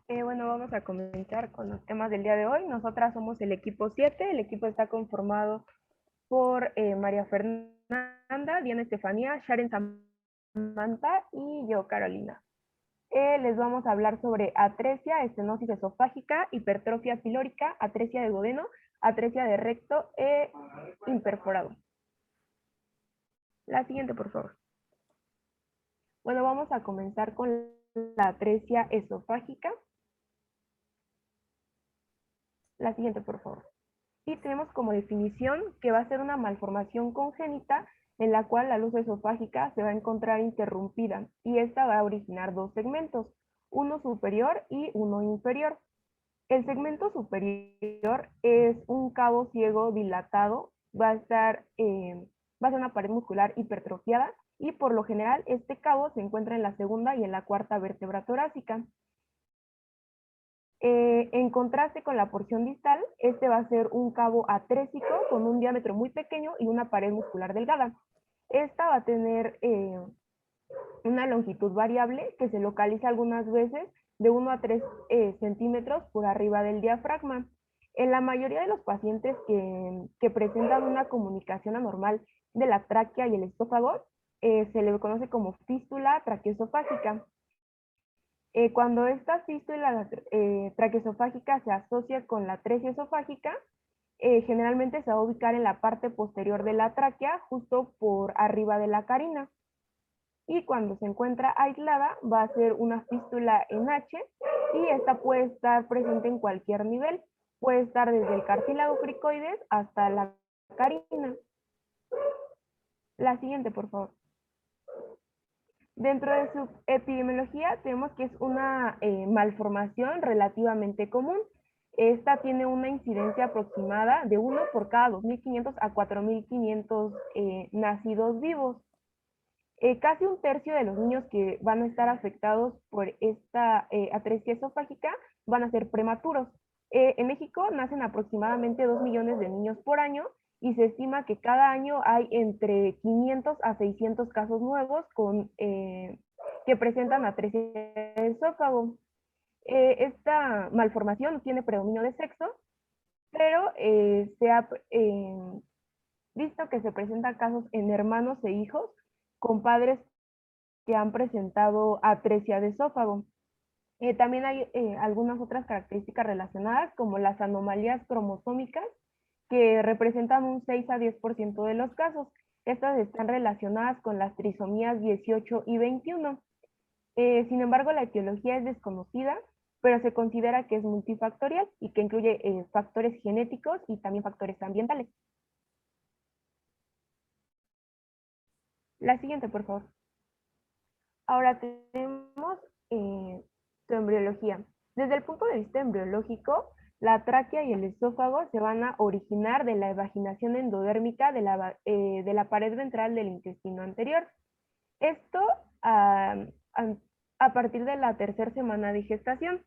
Bueno, vamos a comenzar con los temas del día de hoy. Nosotras somos el equipo 7. El equipo está conformado por María Fernanda, Diana Estefanía, Sharon Samantha y yo, Carolina. Les vamos a hablar sobre atresia, estenosis esofágica, hipertrofia pilórica, atresia de duodeno, atresia de recto e imperforado. La siguiente, por favor. Bueno, vamos a comenzar con la atresia esofágica. La siguiente, por favor. Y tenemos como definición que va a ser una malformación congénita en la cual la luz esofágica se va a encontrar interrumpida y esta va a originar dos segmentos, uno superior y uno inferior. El segmento superior es un cabo ciego dilatado, va a ser una pared muscular hipertrofiada y por lo general este cabo se encuentra en la segunda y en la cuarta vértebra torácica. En contraste con la porción distal, este va a ser un cabo atrésico con un diámetro muy pequeño y una pared muscular delgada. Esta va a tener una longitud variable que se localiza algunas veces de 1 a 3 centímetros por arriba del diafragma. En la mayoría de los pacientes que presentan una comunicación anormal de la tráquea y el esófago, se le conoce como fístula traqueosofágica. Cuando esta fístula traqueosofágica se asocia con la atresia esofágica, generalmente se va a ubicar en la parte posterior de la tráquea, justo por arriba de la carina. Y cuando se encuentra aislada, va a ser una fístula en H y esta puede estar presente en cualquier nivel. Puede estar desde el cartílago cricoides hasta la carina. La siguiente, por favor. Dentro de su epidemiología tenemos que es una malformación relativamente común. Esta tiene una incidencia aproximada de 1 por cada 2.500 a 4.500 nacidos vivos. Casi un tercio de los niños que van a estar afectados por esta atresia esofágica van a ser prematuros. En México nacen aproximadamente 2 millones de niños por año y se estima que cada año hay entre 500 a 600 casos nuevos que presentan atresia de esófago. Esta malformación no tiene predominio de sexo, pero se ha visto que se presentan casos en hermanos e hijos con padres que han presentado atresia de esófago. También hay algunas otras características relacionadas, como las anomalías cromosómicas, que representan un 6 a 10% de los casos. Estas están relacionadas con las trisomías 18 y 21. Sin embargo, la etiología es desconocida, pero se considera que es multifactorial y que incluye factores genéticos y también factores ambientales. La siguiente, por favor. Ahora tenemos su embriología. Desde el punto de vista embriológico, la tráquea y el esófago se van a originar de la evaginación endodérmica de la pared ventral del intestino anterior. Esto a partir de la tercera semana de gestación.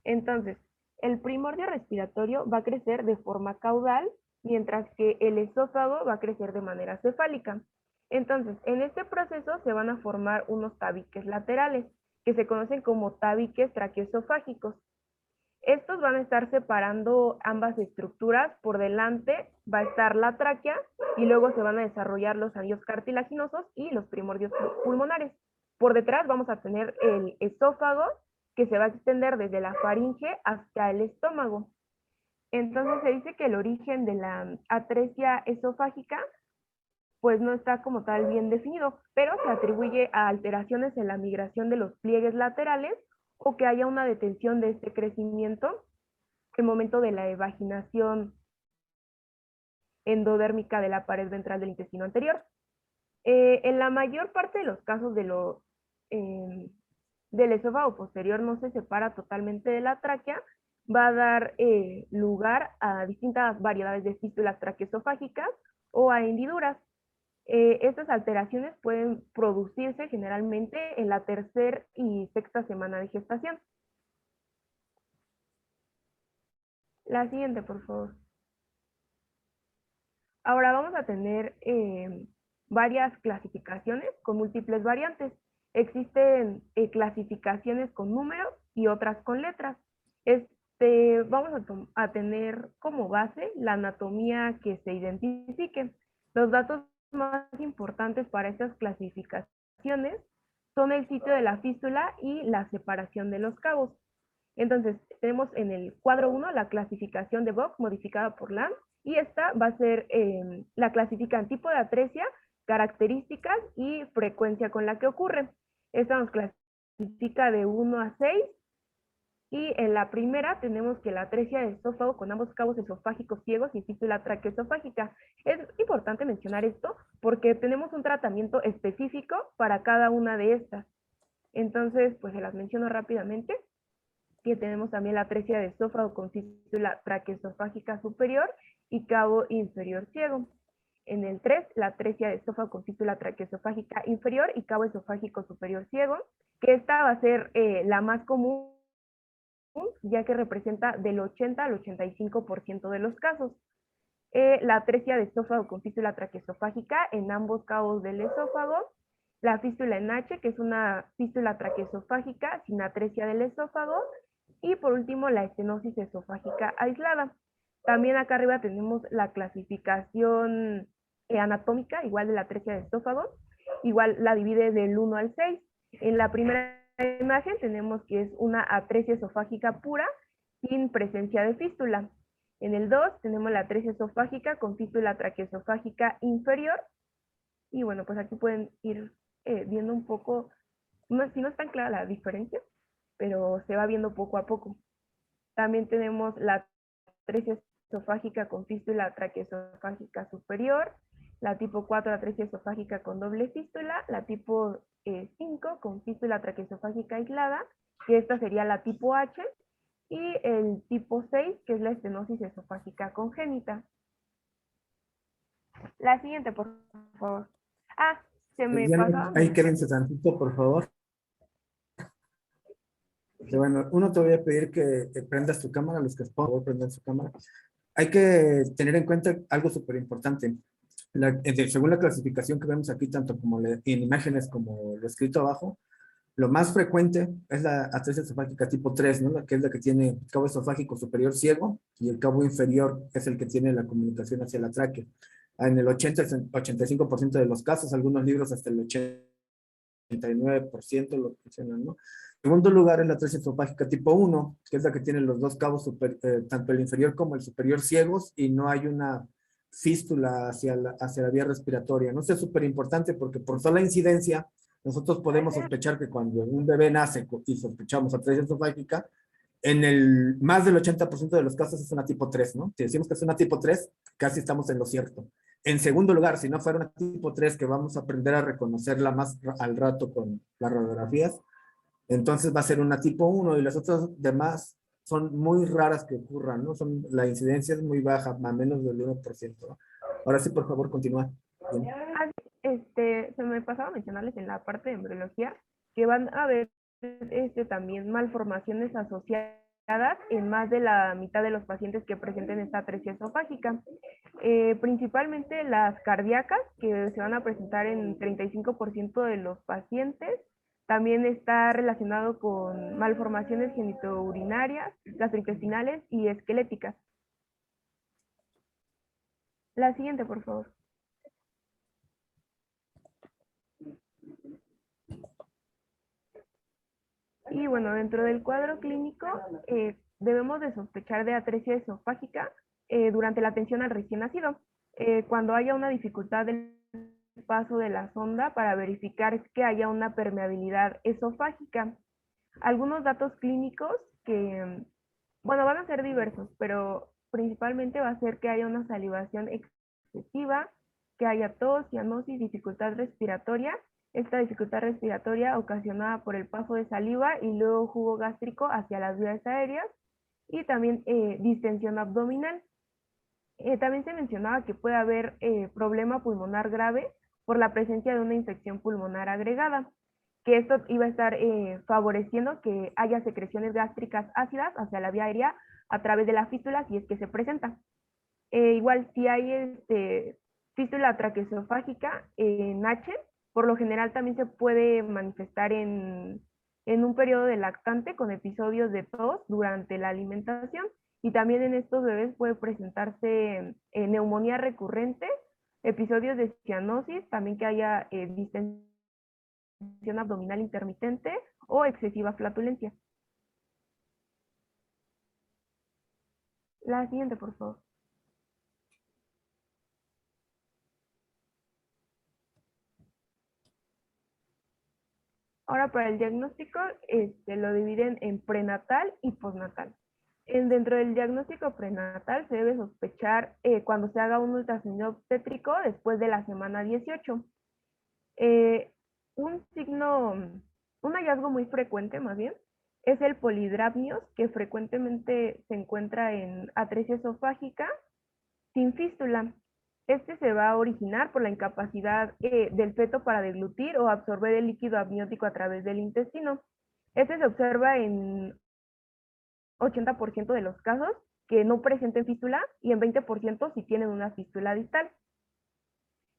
Entonces, el primordio respiratorio va a crecer de forma caudal, mientras que el esófago va a crecer de manera cefálica. Entonces, en este proceso se van a formar unos tabiques laterales, que se conocen como tabiques traqueosofágicos. Estos van a estar separando ambas estructuras. Por delante va a estar la tráquea y luego se van a desarrollar los anillos cartilaginosos y los primordios pulmonares. Por detrás vamos a tener el esófago que se va a extender desde la faringe hasta el estómago. Entonces se dice que el origen de la atresia esofágica pues no está como tal bien definido, pero se atribuye a alteraciones en la migración de los pliegues laterales o que haya una detención de este crecimiento el momento de la evaginación endodérmica de la pared ventral del intestino anterior. En la mayor parte de los casos del esófago posterior no se separa totalmente de la tráquea, va a dar lugar a distintas variedades de fístulas traqueosofágicas o a hendiduras. Estas alteraciones pueden producirse generalmente en la tercera y sexta semana de gestación. La siguiente, por favor. Ahora vamos a tener varias clasificaciones con múltiples variantes. Existen clasificaciones con números y otras con letras. Vamos a tener como base la anatomía que se identifique. Los datos más importantes para estas clasificaciones son el sitio de la fístula y la separación de los cabos. Entonces, tenemos en el cuadro 1 la clasificación de Vogt modificada por Lamb, y esta va a ser, la clasifica en tipo de atresia, características y frecuencia con la que ocurre. Esta nos clasifica de 1 a 6, y en la primera tenemos que la atresia de esófago con ambos cabos esofágicos ciegos y fístula traqueoesofágica. Es importante mencionar esto porque tenemos un tratamiento específico para cada una de estas. Entonces, pues se las menciono rápidamente, que tenemos también la atresia de esófago con fístula traqueoesofágica superior y cabo inferior ciego. En el 3, la atresia de esófago con fístula traqueoesofágica inferior y cabo esofágico superior ciego, que esta va a ser la más común, ya que representa del 80 al 85% de los casos. La atresia de esófago con fístula traqueoesofágica en ambos cabos del esófago, la fístula en H, que es una fístula traqueoesofágica sin atresia del esófago, y por último la estenosis esofágica aislada. También acá arriba tenemos la clasificación anatómica, igual de la atresia de esófago, igual la divide del 1 al 6. En la primera imagen tenemos que es una atresia esofágica pura sin presencia de fístula. En el 2 tenemos la atresia esofágica con fístula traqueoesofágica inferior. Y bueno, pues aquí pueden ir viendo un poco, si no es tan clara la diferencia, pero se va viendo poco a poco. También tenemos la atresia esofágica con fístula traqueoesofágica superior, la tipo 4 atresia esofágica con doble fístula, la tipo 5 con fístula traqueoesofágica aislada, que esta sería la tipo H, y el tipo 6, que es la estenosis esofágica congénita. La siguiente, por favor. Ah, se me pasaba a Ahí mencionar. quédense tantito, por favor. Bueno, uno te voy a pedir que prendas tu cámara, los que por favor prendan su cámara. Hay que tener en cuenta algo súper importante. Según la clasificación que vemos aquí, tanto como en imágenes como lo escrito abajo, lo más frecuente es la atresia esofágica tipo 3, ¿no? Que es la que tiene el cabo esofágico superior ciego y el cabo inferior es el que tiene la comunicación hacia la tráquea. En el 85% de los casos, algunos libros hasta el 89% lo mencionan, ¿no? En segundo lugar es la atresia esofágica tipo 1, que es la que tiene los dos cabos, tanto el inferior como el superior ciegos, y no hay una fístula hacia la vía respiratoria. No sé, es súper importante porque por sola incidencia, nosotros podemos sospechar que cuando un bebé nace y sospechamos atresia esofágica, en el más del 80% de los casos es una tipo 3, ¿no? Si decimos que es una tipo 3, casi estamos en lo cierto. En segundo lugar, si no fuera una tipo 3, que vamos a aprender a reconocerla más al rato con las radiografías, entonces va a ser una tipo 1 y las otras demás son muy raras que ocurran, ¿no? La incidencia es muy baja, a menos del 1%, ¿no? Ahora sí, por favor, continúa. Bien. Se me pasaba a mencionarles en la parte de embriología que van a haber también malformaciones asociadas en más de la mitad de los pacientes que presenten esta atresia esofágica. Principalmente las cardíacas, que se van a presentar en 35% de los pacientes. También está relacionado con malformaciones genitourinarias, gastrointestinales y esqueléticas. La siguiente, por favor. Y bueno, dentro del cuadro clínico debemos de sospechar de atresia esofágica durante la atención al recién nacido, cuando haya una dificultad del paso de la sonda para verificar que haya una permeabilidad esofágica. Algunos datos clínicos que, bueno, van a ser diversos, pero principalmente va a ser que haya una salivación excesiva, que haya tos, cianosis, dificultad respiratoria. Esta dificultad respiratoria ocasionada por el paso de saliva y luego jugo gástrico hacia las vías aéreas, y también distensión abdominal. También se mencionaba que puede haber problema pulmonar grave por la presencia de una infección pulmonar agregada, que esto iba a estar favoreciendo que haya secreciones gástricas ácidas hacia la vía aérea a través de la fístula, si es que se presenta. Igual, si hay fístula traqueoesofágica en H, por lo general también se puede manifestar en en un periodo de lactante con episodios de tos durante la alimentación. Y también en estos bebés puede presentarse neumonía recurrente, episodios de cianosis, también que haya distensión abdominal intermitente o excesiva flatulencia. La siguiente, por favor. Ahora para el diagnóstico lo dividen en prenatal y postnatal. Dentro del diagnóstico prenatal se debe sospechar cuando se haga un ultrasonido obstétrico después de la semana 18. Un signo, un hallazgo muy frecuente más bien, es el polidrapnios, que frecuentemente se encuentra en atresia esofágica sin fístula. Este se va a originar por la incapacidad del feto para deglutir o absorber el líquido amniótico a través del intestino. Este se observa en 80% de los casos que no presenten fístula y en 20% si tienen una fístula distal.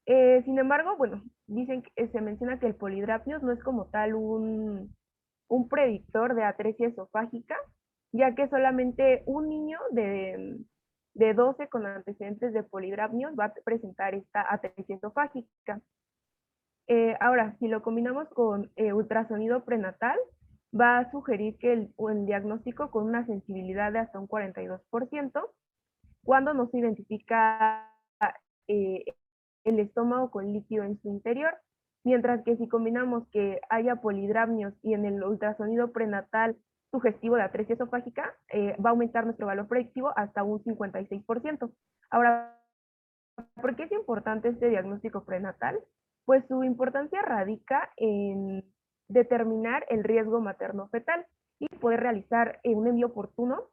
Sin embargo, bueno, dicen que se menciona que el polidrapnios no es como tal un predictor de atresia esofágica, ya que solamente un niño de 12 con antecedentes de polidrapnios va a presentar esta atresia esofágica. Ahora, si lo combinamos con ultrasonido prenatal, va a sugerir que el diagnóstico con una sensibilidad de hasta un 42%, cuando no se identifica eh, el estómago con líquido en su interior, mientras que si combinamos que haya polidrapnios y en el ultrasonido prenatal sugestivo de atresia esofágica, va a aumentar nuestro valor predictivo hasta un 56%. Ahora, ¿por qué es importante este diagnóstico prenatal? Pues su importancia radica en determinar el riesgo materno-fetal y poder realizar un envío oportuno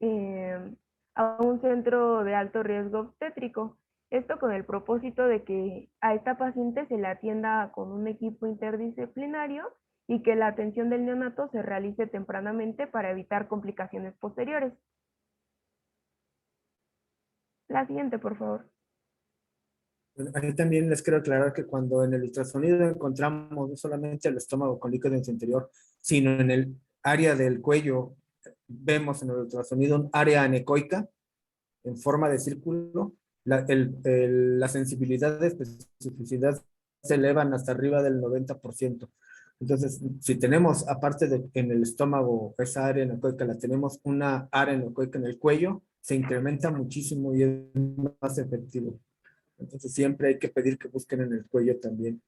eh, a un centro de alto riesgo obstétrico. Esto con el propósito de que a esta paciente se le atienda con un equipo interdisciplinario y que la atención del neonato se realice tempranamente para evitar complicaciones posteriores. La siguiente, por favor. Ahí también les quiero aclarar que cuando en el ultrasonido encontramos no solamente el estómago con líquido en su interior, sino en el área del cuello, vemos en el ultrasonido un área anecoica en forma de círculo, la sensibilidad de especificidad se elevan hasta arriba del 90%. Entonces, si tenemos, aparte de en el estómago, esa área anecoica, la tenemos una área anecoica en el cuello, se incrementa muchísimo y es más efectivo. Entonces siempre hay que pedir que busquen en el cuello también.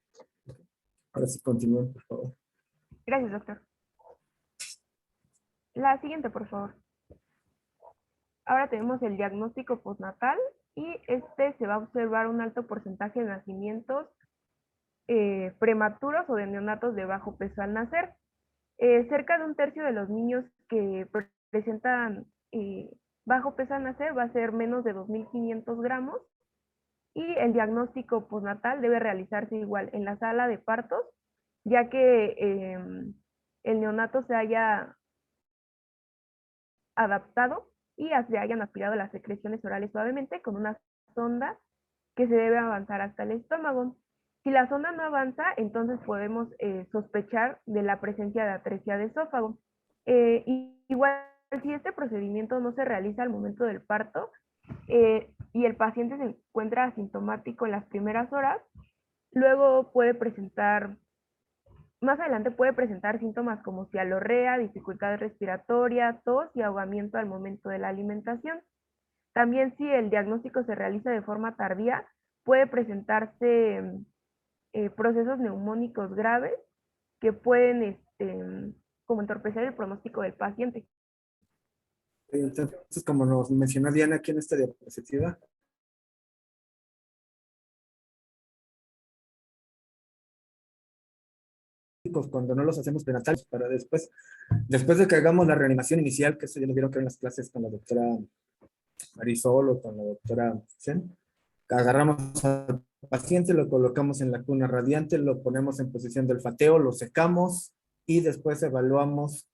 Ahora sí continúen, por favor. Gracias, doctor. La siguiente, por favor. Ahora tenemos el diagnóstico postnatal y se va a observar un alto porcentaje de nacimientos prematuros o de neonatos de bajo peso al nacer. Cerca de un tercio de los niños que presentan bajo peso al nacer va a ser menos de 2.500 gramos y el diagnóstico postnatal debe realizarse igual en la sala de partos, ya que el neonato se haya adaptado y se hayan aspirado las secreciones orales suavemente con una sonda que se debe avanzar hasta el estómago. Si la sonda no avanza, entonces podemos sospechar de la presencia de atresia de esófago. Igual, si este procedimiento no se realiza al momento del parto y el paciente se encuentra asintomático en las primeras horas, luego puede presentar, más adelante puede presentar síntomas como cialorrea, dificultad respiratoria, tos y ahogamiento al momento de la alimentación. También si el diagnóstico se realiza de forma tardía, puede presentarse procesos neumónicos graves que pueden como entorpecer el pronóstico del paciente. Entonces, como nos mencionó Diana aquí en esta diapositiva, cuando no los hacemos prenatales, para después de que hagamos la reanimación inicial, que eso ya lo vieron que en las clases con la doctora Marisol o con la doctora Chen, agarramos al paciente, lo colocamos en la cuna radiante, lo ponemos en posición del olfateo, lo secamos y después evaluamos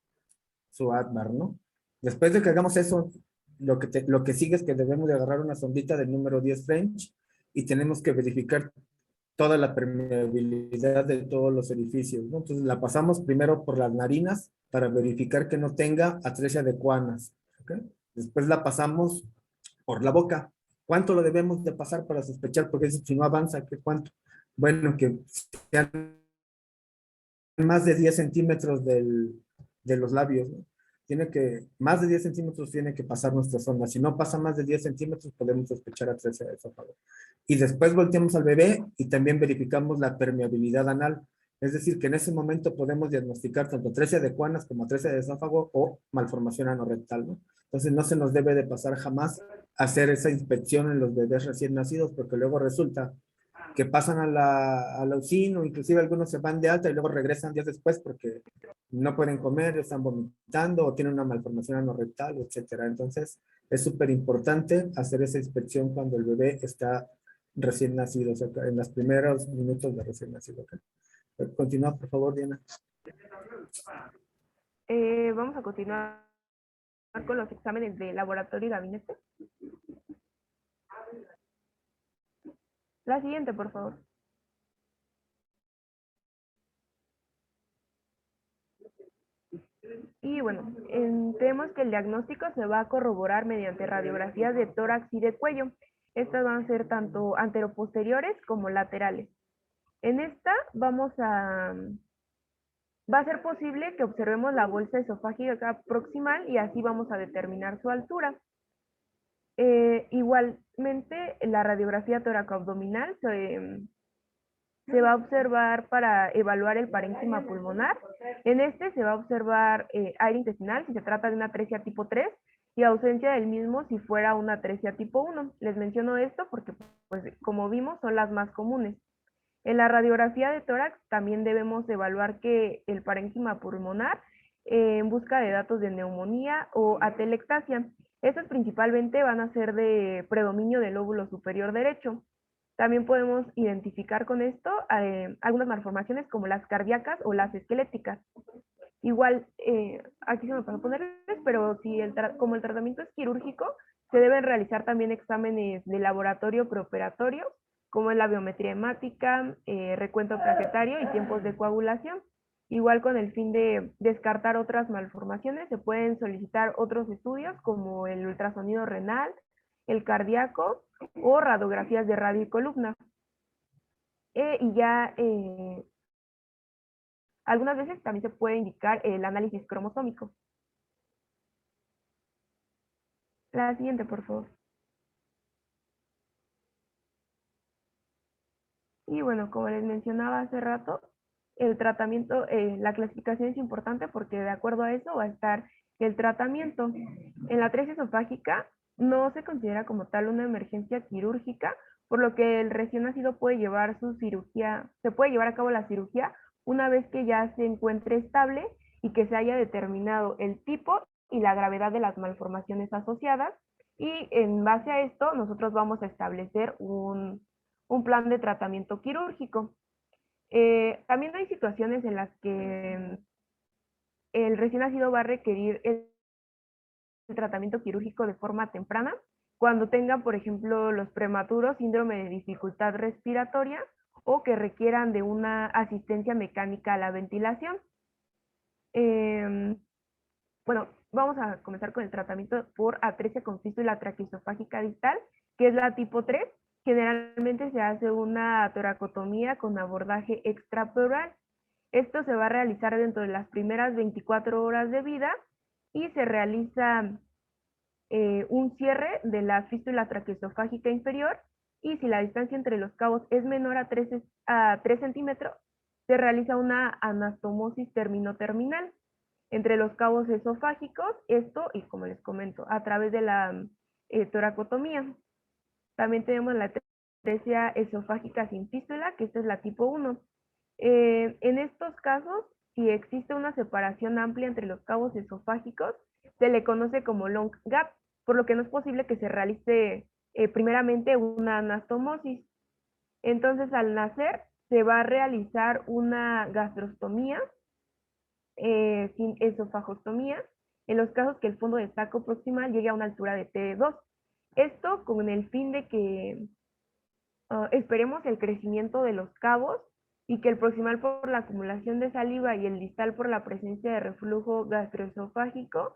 su ADMAR, ¿no? Después de que hagamos eso, lo que sigue es que debemos de agarrar una sondita del número 10 French y tenemos que verificar toda la permeabilidad de todos los orificios, ¿no? Entonces la pasamos primero por las narinas para verificar que no tenga atresia de Coanas, ¿ok? Después la pasamos por la boca. ¿Cuánto lo debemos de pasar para sospechar? Porque si no avanza, ¿qué cuánto? Bueno, que sean más de 10 centímetros de los labios, ¿no? Más de 10 centímetros tiene que pasar nuestra sonda. Si no pasa más de 10 centímetros, podemos sospechar atresia de esófago. Y después volteamos al bebé y también verificamos la permeabilidad anal. Es decir, que en ese momento podemos diagnosticar tanto atresia de Coanas como atresia de esófago o malformación anorrectal, ¿no? Entonces no se nos debe de pasar jamás hacer esa inspección en los bebés recién nacidos, porque luego resulta que pasan a la UCIN, o inclusive algunos se van de alta y luego regresan días después porque no pueden comer, están vomitando o tienen una malformación anorrectal, etcétera. Entonces, es súper importante hacer esa inspección cuando el bebé está recién nacido, o sea, en los primeros minutos de recién nacido. ¿Okay? Continúa, por favor, Diana. Vamos a continuar con los exámenes de laboratorio y gabinete. La siguiente, por favor. Y bueno, tenemos que el diagnóstico se va a corroborar mediante radiografías de tórax y de cuello. Estas van a ser tanto anteroposteriores como laterales. En esta va a ser posible que observemos la bolsa esofágica proximal y así vamos a determinar su altura. Igualmente, la radiografía toracoabdominal se va a observar para evaluar el parénquima pulmonar. En este se va a observar aire intestinal si se trata de una atresia tipo 3 y ausencia del mismo si fuera una atresia tipo 1. Les menciono esto porque, pues, como vimos, son las más comunes. En la radiografía de tórax también debemos evaluar que el parénquima pulmonar en busca de datos de neumonía o atelectasia. Estos principalmente van a ser de predominio del lóbulo superior derecho. También podemos identificar con esto algunas malformaciones como las cardíacas o las esqueléticas. Igual, aquí se me pasó ponerles, pero si como el tratamiento es quirúrgico, se deben realizar también exámenes de laboratorio preoperatorio, como es la biometría hemática, recuento plaquetario y tiempos de coagulación. Igual con el fin de descartar otras malformaciones, se pueden solicitar otros estudios como el ultrasonido renal, el cardíaco o radiografías de radio y columna. Y ya algunas veces también se puede indicar el análisis cromosómico. La siguiente, por favor. Y bueno, como les mencionaba hace rato, el tratamiento, la clasificación es importante porque de acuerdo a eso va a estar el tratamiento. En la atresia esofágica no se considera como tal una emergencia quirúrgica, por lo que el recién nacido puede llevar su cirugía, se puede llevar a cabo la cirugía una vez que ya se encuentre estable y que se haya determinado el tipo y la gravedad de las malformaciones asociadas. Y en base a esto, nosotros vamos a establecer un plan de tratamiento quirúrgico. También hay situaciones en las que el recién nacido va a requerir el tratamiento quirúrgico de forma temprana, cuando tengan, por ejemplo, los prematuros síndrome de dificultad respiratoria o que requieran de una asistencia mecánica a la ventilación. Bueno, vamos a comenzar con el tratamiento por atresia con fístula traqueosofágica distal, que es la tipo 3. Generalmente se hace una toracotomía con abordaje extrapleural. Esto se va a realizar dentro de las primeras 24 horas de vida y se realiza un cierre de la fístula traqueosofágica inferior, y si la distancia entre los cabos es menor a 3 centímetros, se realiza una anastomosis termino-terminal entre los cabos esofágicos, esto, y como les comento, a través de la toracotomía. También tenemos la atresia esofágica sin fístula, que esta es la tipo 1. En estos casos, si existe una separación amplia entre los cabos esofágicos, se le conoce como long gap, por lo que no es posible que se realice primeramente una anastomosis. Entonces, al nacer, se va a realizar una gastrostomía sin esofagostomía en los casos que el fondo de saco proximal llegue a una altura de T2. Esto con el fin de que esperemos el crecimiento de los cabos y que el proximal por la acumulación de saliva y el distal por la presencia de reflujo gastroesofágico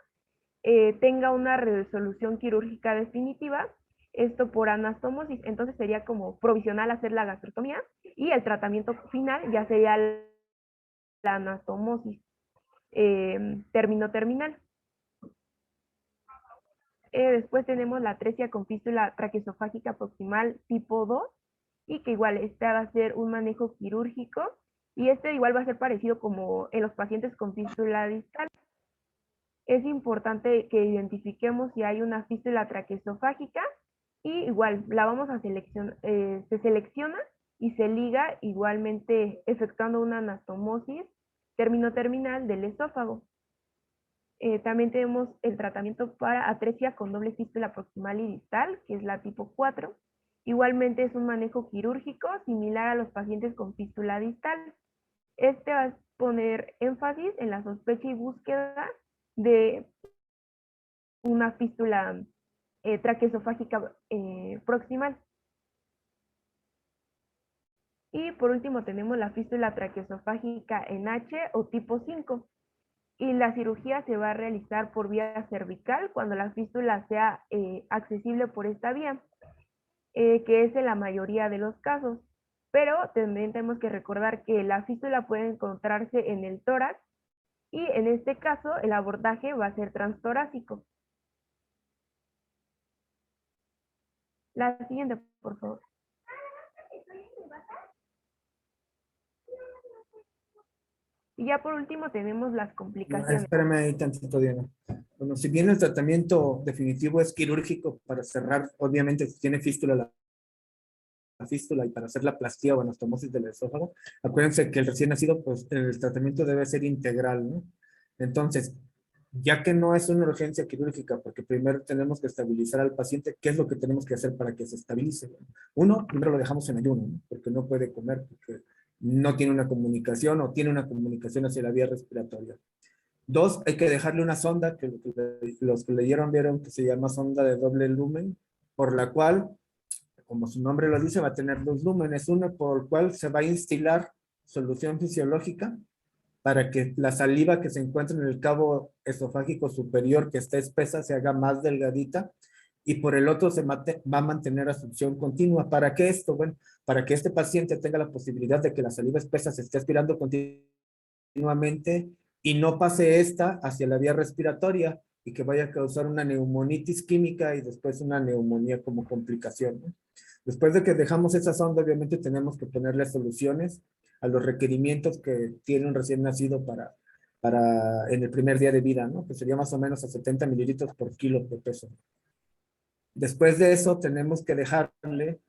tenga una resolución quirúrgica definitiva, esto por anastomosis. Entonces sería como provisional hacer la gastrostomía y el tratamiento final ya sería la anastomosis terminal. Después tenemos la atresia con fístula traqueosofágica proximal tipo 2 y que igual este va a ser un manejo quirúrgico y este igual va a ser parecido como en los pacientes con fístula distal. Es importante que identifiquemos si hay una fístula traqueosofágica y igual la vamos a seleccionar, se selecciona y se liga igualmente efectuando una anastomosis terminal del esófago. También tenemos el tratamiento para atresia con doble fístula proximal y distal, que es la tipo 4. Igualmente es un manejo quirúrgico similar a los pacientes con fístula distal. Este va a poner énfasis en la sospecha y búsqueda de una fístula traqueosofágica proximal. Y por último tenemos la fístula traqueosofágica en H o tipo 5. Y la cirugía se va a realizar por vía cervical cuando la fístula sea accesible por esta vía, que es en la mayoría de los casos. Pero también tenemos que recordar que la fístula puede encontrarse en el tórax y en este caso el abordaje va a ser transtorácico. La siguiente, por favor. Y ya por último tenemos las complicaciones. Espérame ahí tantito, Diana. Bueno, si bien el tratamiento definitivo es quirúrgico para cerrar, obviamente si tiene fístula la fístula y para hacer la plastía o anastomosis del esófago, acuérdense que el recién nacido, pues el tratamiento debe ser integral, ¿no? Entonces, ya que no es una urgencia quirúrgica, porque primero tenemos que estabilizar al paciente, ¿qué es lo que tenemos que hacer para que se estabilice? Uno, primero lo dejamos en ayuno, ¿no? Porque no puede comer, porque no tiene una comunicación o tiene una comunicación hacia la vía respiratoria. Dos, hay que dejarle una sonda, que los que leyeron vieron que se llama sonda de doble lumen, por la cual, como su nombre lo dice, va a tener dos lúmenes, uno por el cual se va a instilar solución fisiológica para que la saliva que se encuentra en el cabo esofágico superior, que está espesa, se haga más delgadita, y por el otro va a mantener absorción continua. ¿Para qué esto? Bueno, para que este paciente tenga la posibilidad de que la saliva espesa se esté aspirando continuamente y no pase esta hacia la vía respiratoria y que vaya a causar una neumonitis química y después una neumonía como complicación, ¿no? Después de que dejamos esa sonda, obviamente tenemos que ponerle soluciones a los requerimientos que tiene un recién nacido en el primer día de vida, ¿no? Que sería más o menos a 70 mililitros por kilo de peso. Después de eso, tenemos que dejarle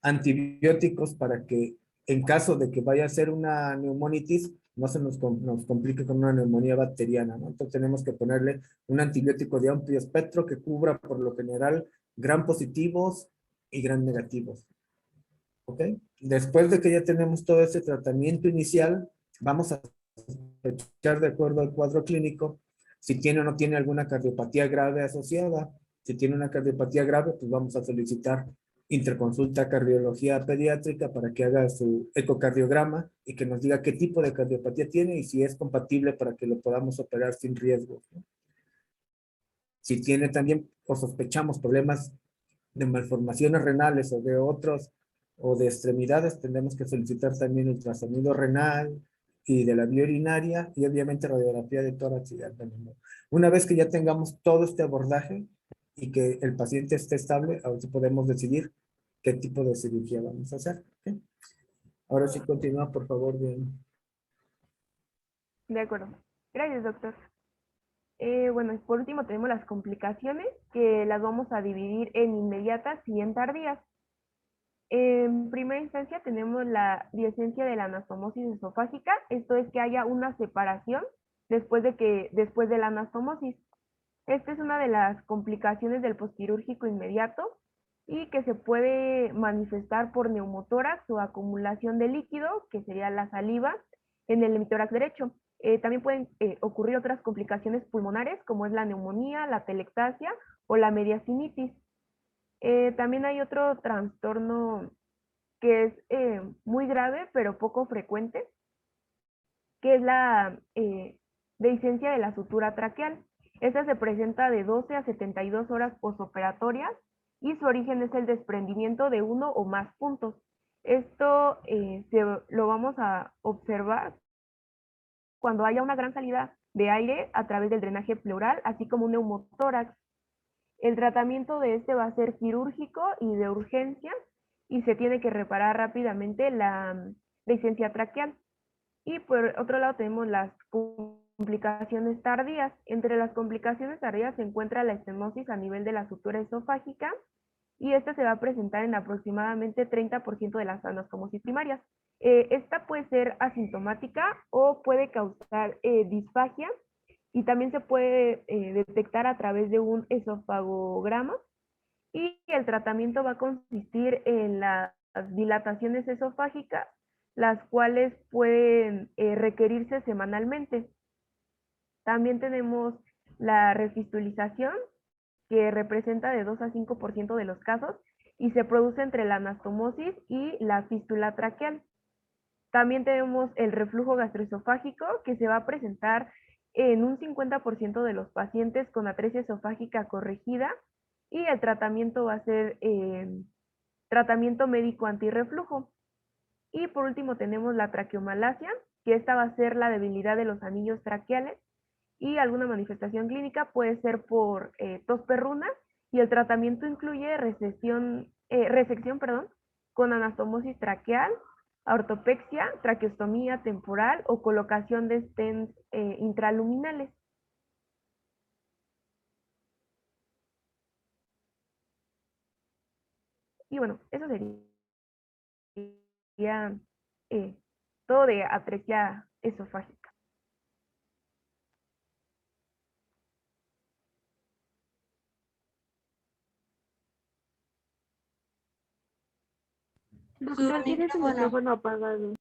antibióticos para que en caso de que vaya a ser una neumonitis, no se nos complique con una neumonía bacteriana, ¿no? Entonces tenemos que ponerle un antibiótico de amplio espectro que cubra por lo general gram positivos y gram negativos. ¿Ok? Después de que ya tenemos todo ese tratamiento inicial, vamos a sospechar de acuerdo al cuadro clínico si tiene o no tiene alguna cardiopatía grave asociada. Si tiene una cardiopatía grave, pues vamos a solicitar interconsulta cardiología pediátrica para que haga su ecocardiograma y que nos diga qué tipo de cardiopatía tiene y si es compatible para que lo podamos operar sin riesgo, ¿no? Si tiene también o sospechamos problemas de malformaciones renales o de otros o de extremidades, tendremos que solicitar también ultrasonido renal y de la vía urinaria y obviamente radiografía de tórax y de abdomen. Una vez que ya tengamos todo este abordaje y que el paciente esté estable, ahora sí podemos decidir qué tipo de cirugía vamos a hacer. ¿Okay? Ahora sí continúa, por favor. Bien. De acuerdo. Gracias, doctor. Bueno, por último tenemos las complicaciones que las vamos a dividir en inmediatas y en tardías. En primera instancia tenemos la diesencia de la anastomosis esofágica, esto es que haya una separación después de la anastomosis. Esta es una de las complicaciones del posquirúrgico inmediato y que se puede manifestar por neumotórax o acumulación de líquido, que sería la saliva, en el hemitórax derecho. También pueden ocurrir otras complicaciones pulmonares, como es la neumonía, la telectasia o la mediastinitis. También hay otro trastorno que es muy grave pero poco frecuente, que es la dehiscencia de la sutura traqueal. Esta se presenta de 12 a 72 horas posoperatorias y su origen es el desprendimiento de uno o más puntos. Esto lo vamos a observar cuando haya una gran salida de aire a través del drenaje pleural, así como un neumotórax. El tratamiento de este va a ser quirúrgico y de urgencia y se tiene que reparar rápidamente la dehiscencia traqueal. Y por otro lado tenemos las complicaciones tardías. Entre las complicaciones tardías se encuentra la estenosis a nivel de la sutura esofágica y esta se va a presentar en aproximadamente 30% de las anastomosis primarias. Esta puede ser asintomática o puede causar disfagia y también se puede detectar a través de un esofagograma y el tratamiento va a consistir en las dilataciones esofágicas, las cuales pueden requerirse semanalmente. También tenemos la refistulización, que representa de 2 a 5% de los casos y se produce entre la anastomosis y la fístula traqueal. También tenemos el reflujo gastroesofágico, que se va a presentar en un 50% de los pacientes con atresia esofágica corregida y el tratamiento va a ser tratamiento médico antirreflujo. Y por último tenemos la traqueomalacia, que esta va a ser la debilidad de los anillos traqueales y alguna manifestación clínica puede ser por tos perruna y el tratamiento incluye resección, con anastomosis traqueal, ortopexia, traqueostomía temporal o colocación de stents intraluminales. Y bueno, eso sería eh, todo de atresia esofágica. Doctor, tiene su micrófono apagado.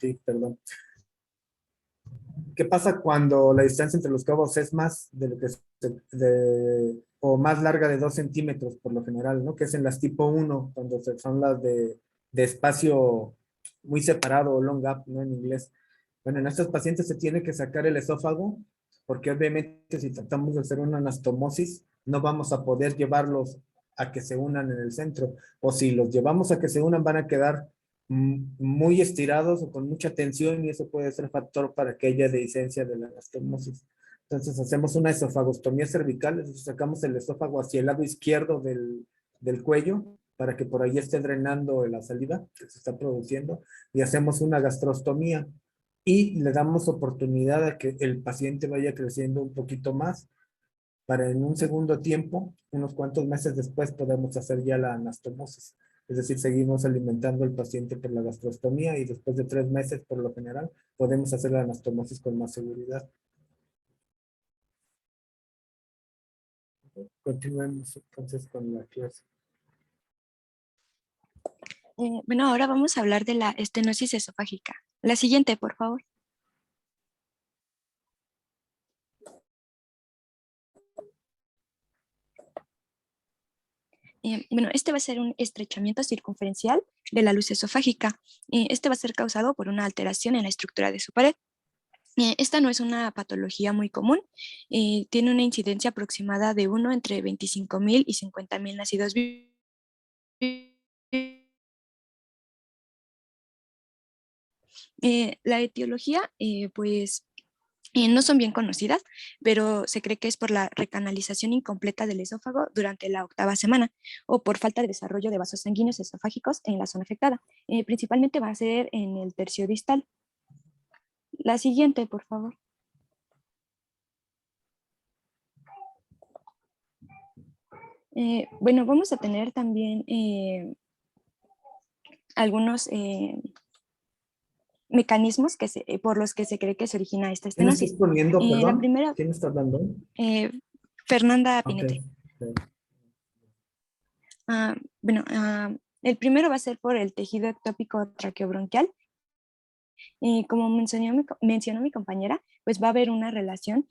Sí, perdón. ¿Qué pasa cuando la distancia entre los cabos es más de lo que o más larga de 2 centímetros por lo general, ¿no? Que es en las tipo 1, cuando son las de espacio muy separado o long gap, ¿no? En inglés. Bueno, en estos pacientes se tiene que sacar el esófago, porque obviamente si tratamos de hacer una anastomosis, no vamos a poder llevarlos a que se unan en el centro. O si los llevamos a que se unan, van a quedar muy estirados o con mucha tensión y eso puede ser factor para que haya dehiscencia de la anastomosis. Entonces hacemos una esofagostomía cervical, es decir, sacamos el esófago hacia el lado izquierdo del cuello para que por ahí esté drenando la saliva que se está produciendo y hacemos una gastrostomía y le damos oportunidad a que el paciente vaya creciendo un poquito más para en un segundo tiempo, unos cuantos meses después, podemos hacer ya la anastomosis. Es decir, seguimos alimentando al paciente por la gastrostomía y después de 3 meses, por lo general, podemos hacer la anastomosis con más seguridad. Continuemos entonces con la clase. Bueno, ahora vamos a hablar de la estenosis esofágica. La siguiente, por favor. Bueno, este va a ser un estrechamiento circunferencial de la luz esofágica. Este va a ser causado por una alteración en la estructura de su pared. Esta no es una patología muy común. Tiene una incidencia aproximada de 1 entre 25,000 y 50,000 nacidos vivos. La etiología, pues, no son bien conocidas, pero se cree que es por la recanalización incompleta del esófago durante la 8ª semana o por falta de desarrollo de vasos sanguíneos esofágicos en la zona afectada. Principalmente va a ser en el tercio distal. La siguiente, por favor. Bueno, vamos a tener también algunos mecanismos por los que se cree que se origina esta ¿Quién estás estenosis. poniendo, La perdón? primera, ¿Quién está hablando? Fernanda Ok. Pinete. Bueno, el primero va a ser por el tejido ectópico traqueobronquial. Como mencionó mi compañera, pues va a haber una relación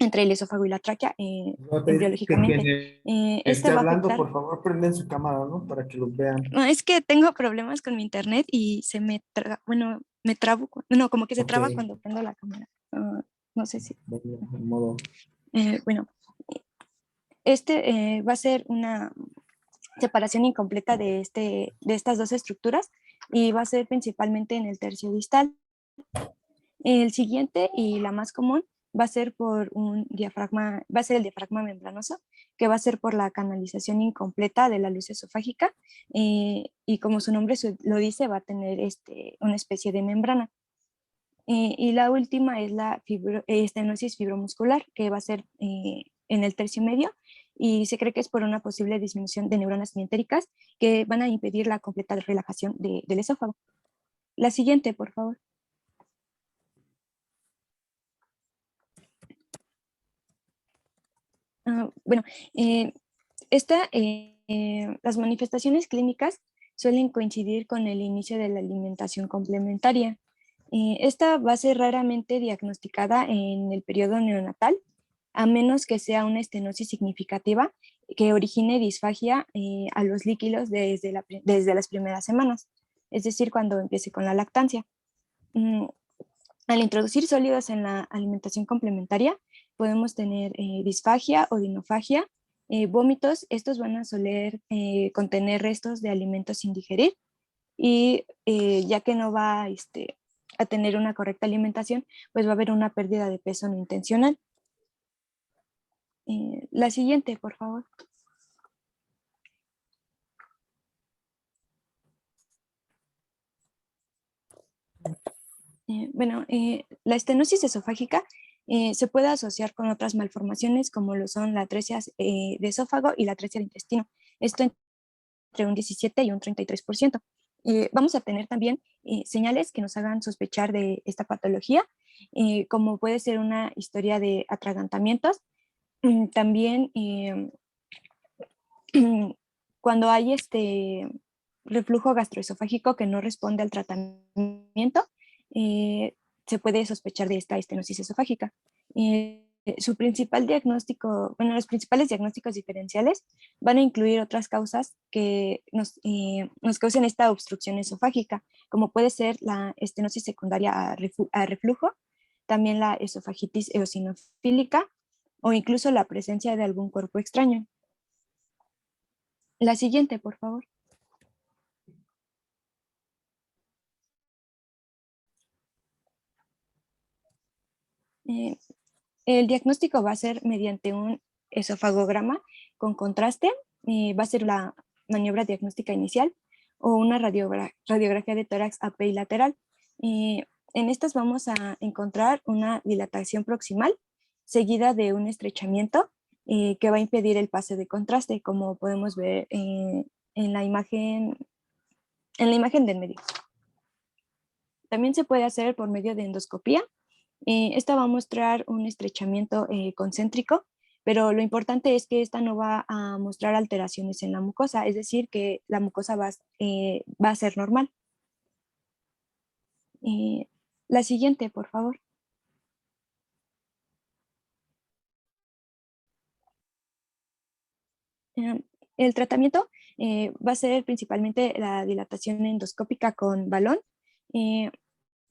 entre el esófago y la tráquea Voy a pedir que embriológicamente. quien Este esté va a hablando, afectar. por favor, prenden su cámara, ¿no? Para que los vean. No, es que tengo problemas con mi internet y se me bueno, me trabo, no, como que se Ok, traba cuando prendo la cámara. No sé si. bueno, en modo. Bueno, este va a ser una separación incompleta de estas dos estructuras y va a ser principalmente en el tercio distal. El siguiente y la más común va a ser por un diafragma, va a ser el diafragma membranoso, que va a ser por la canalización incompleta de la luz esofágica y como su nombre lo dice, va a tener una especie de membrana. Y la última es la estenosis fibromuscular, que va a ser en el tercio medio y se cree que es por una posible disminución de neuronas mientéricas que van a impedir la completa relajación del esófago. La siguiente, por favor. Bueno, las manifestaciones clínicas suelen coincidir con el inicio de la alimentación complementaria. Esta va a ser raramente diagnosticada en el periodo neonatal, a menos que sea una estenosis significativa que origine disfagia a los líquidos desde las primeras semanas, es decir, cuando empiece con la lactancia. Al introducir sólidos en la alimentación complementaria, podemos tener disfagia o dinofagia, vómitos. Estos van a soler contener restos de alimentos sin digerir y ya que no va a tener una correcta alimentación, pues va a haber una pérdida de peso no intencional. La siguiente, por favor. Bueno, la estenosis esofágica se puede asociar con otras malformaciones como lo son la atresia de esófago y la atresia de intestino. Esto entre un 17 y un 33%. Vamos a tener también señales que nos hagan sospechar de esta patología, como puede ser una historia de atragantamientos. También cuando hay reflujo gastroesofágico que no responde al tratamiento, se puede sospechar de esta estenosis esofágica. Su principal diagnóstico, bueno, los principales diagnósticos diferenciales van a incluir otras causas que nos causen esta obstrucción esofágica, como puede ser la estenosis secundaria a reflujo, también la esofagitis eosinofílica o incluso la presencia de algún cuerpo extraño. La siguiente, por favor. Eh, el diagnóstico va a ser mediante un esofagograma con contraste, va a ser la maniobra diagnóstica inicial o una radiografía de tórax AP y lateral. En estas vamos a encontrar una dilatación proximal seguida de un estrechamiento que va a impedir el pase de contraste, como podemos ver en la imagen del medio. También se puede hacer por medio de endoscopía. Esta va a mostrar un estrechamiento concéntrico, pero lo importante es que esta no va a mostrar alteraciones en la mucosa, es decir, que la mucosa va a ser normal. La siguiente, por favor. El tratamiento va a ser principalmente la dilatación endoscópica con balón.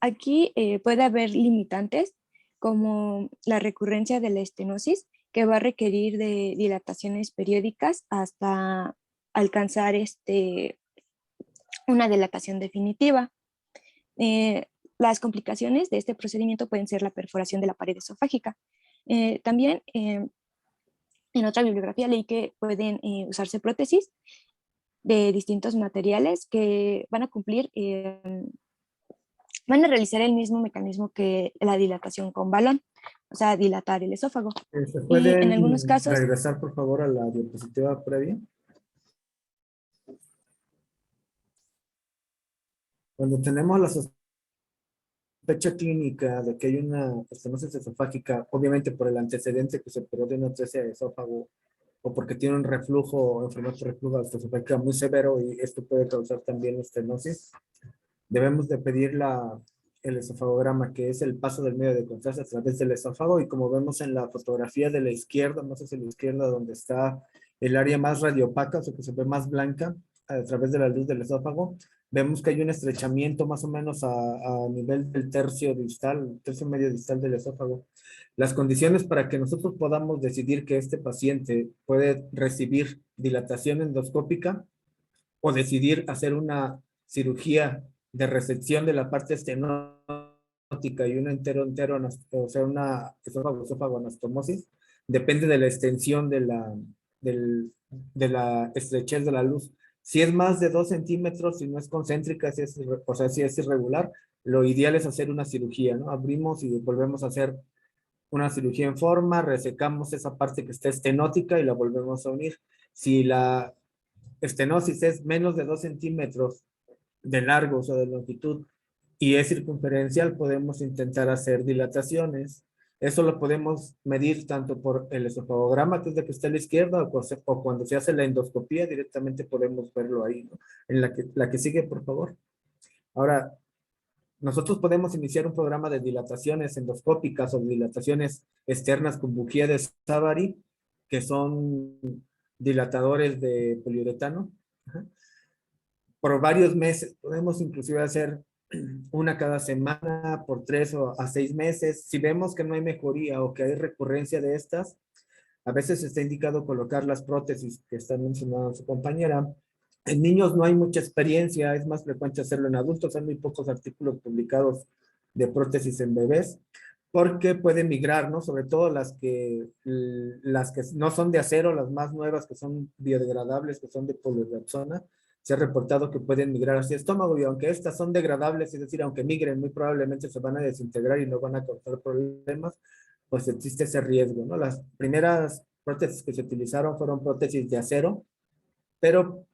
Aquí puede haber limitantes como la recurrencia de la estenosis, que va a requerir de dilataciones periódicas hasta alcanzar una dilatación definitiva. Las complicaciones de este procedimiento pueden ser la perforación de la pared esofágica. También en otra bibliografía leí que pueden usarse prótesis de distintos materiales que van a van a realizar el mismo mecanismo que la dilatación con balón, o sea, dilatar el esófago. ¿Se Y en pueden algunos casos, regresar, por favor, a la diapositiva previa? Cuando tenemos la sospecha clínica de que hay una estenosis esofágica, obviamente por el antecedente que se operó de una atresia de esófago o porque tiene un reflujo o enfermedad por reflujo gastroesofágica muy severo y esto puede causar también estenosis, debemos de pedir la el esofagograma, que es el paso del medio de contraste a través del esófago, y como vemos en la fotografía de la izquierda, no sé si a la izquierda donde está el área más radiopaca, o sea que se ve más blanca a través de la luz del esófago, vemos que hay un estrechamiento más o menos a nivel del tercio distal, tercio medio distal del esófago. Las condiciones para que nosotros podamos decidir que este paciente puede recibir dilatación endoscópica o decidir hacer una cirugía de resección de la parte estenótica y un entero, o sea, una esófago anastomosis, depende de la extensión de la estrechez de la luz. Si es más de 2 centímetros, si no es concéntrica, o sea, si es irregular, lo ideal es hacer una cirugía, ¿no? Abrimos y volvemos a hacer una cirugía en forma, resecamos esa parte que está estenótica y la volvemos a unir. Si la estenosis es menos de 2 centímetros de largo, o sea, de longitud, y es circunferencial, podemos intentar hacer dilataciones. Eso lo podemos medir tanto por el esofagograma, que es de que está a la izquierda, o cuando se hace la endoscopía, directamente podemos verlo ahí, ¿no? En la que sigue, por favor. Ahora, nosotros podemos iniciar un programa de dilataciones endoscópicas o dilataciones externas con bujía de Savary, que son dilatadores de poliuretano. Ajá. Por varios meses. Podemos inclusive hacer una cada semana por 3 a 6 meses. Si vemos que no hay mejoría o que hay recurrencia de estas, a veces está indicado colocar las prótesis que está mencionando su compañera. En niños no hay mucha experiencia, es más frecuente hacerlo en adultos. Hay muy pocos artículos publicados de prótesis en bebés, porque pueden migrar, ¿no? Sobre todo las que no son de acero, las más nuevas que son biodegradables, que son de poliuretano, se ha reportado que pueden migrar hacia el estómago, y aunque estas son degradables, es decir, aunque migren, muy probablemente se van a desintegrar y no van a causar problemas, pues existe ese riesgo, ¿no? Las primeras prótesis que se utilizaron fueron prótesis de acero, pero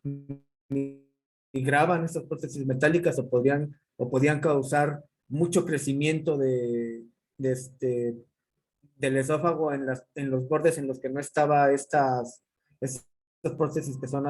migraban esas prótesis metálicas o podían causar mucho crecimiento del esófago en los bordes en los que no estaba estas prótesis que son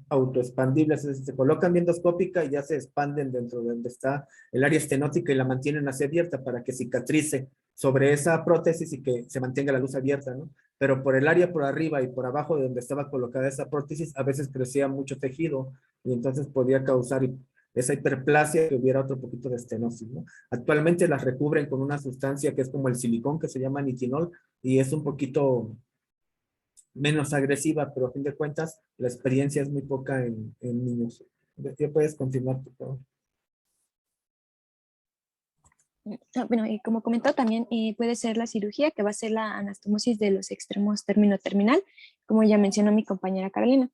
autoexpandibles, es decir, se colocan bien endoscópica y ya se expanden dentro de donde está el área estenótica y la mantienen así abierta para que cicatrice sobre esa prótesis y que se mantenga la luz abierta, ¿no? Pero por el área por arriba y por abajo de donde estaba colocada esa prótesis, a veces crecía mucho tejido y entonces podía causar esa hiperplasia, que hubiera otro poquito de estenosis, ¿no? Actualmente las recubren con una sustancia que es como el silicón, que se llama nitinol, y es un poquito menos agresiva, pero a fin de cuentas la experiencia es muy poca en niños. Ya puedes continuar, por favor. Bueno, como comentó también, puede ser la cirugía, que va a ser la anastomosis de los extremos término-terminal, como ya mencionó mi compañera Carolina.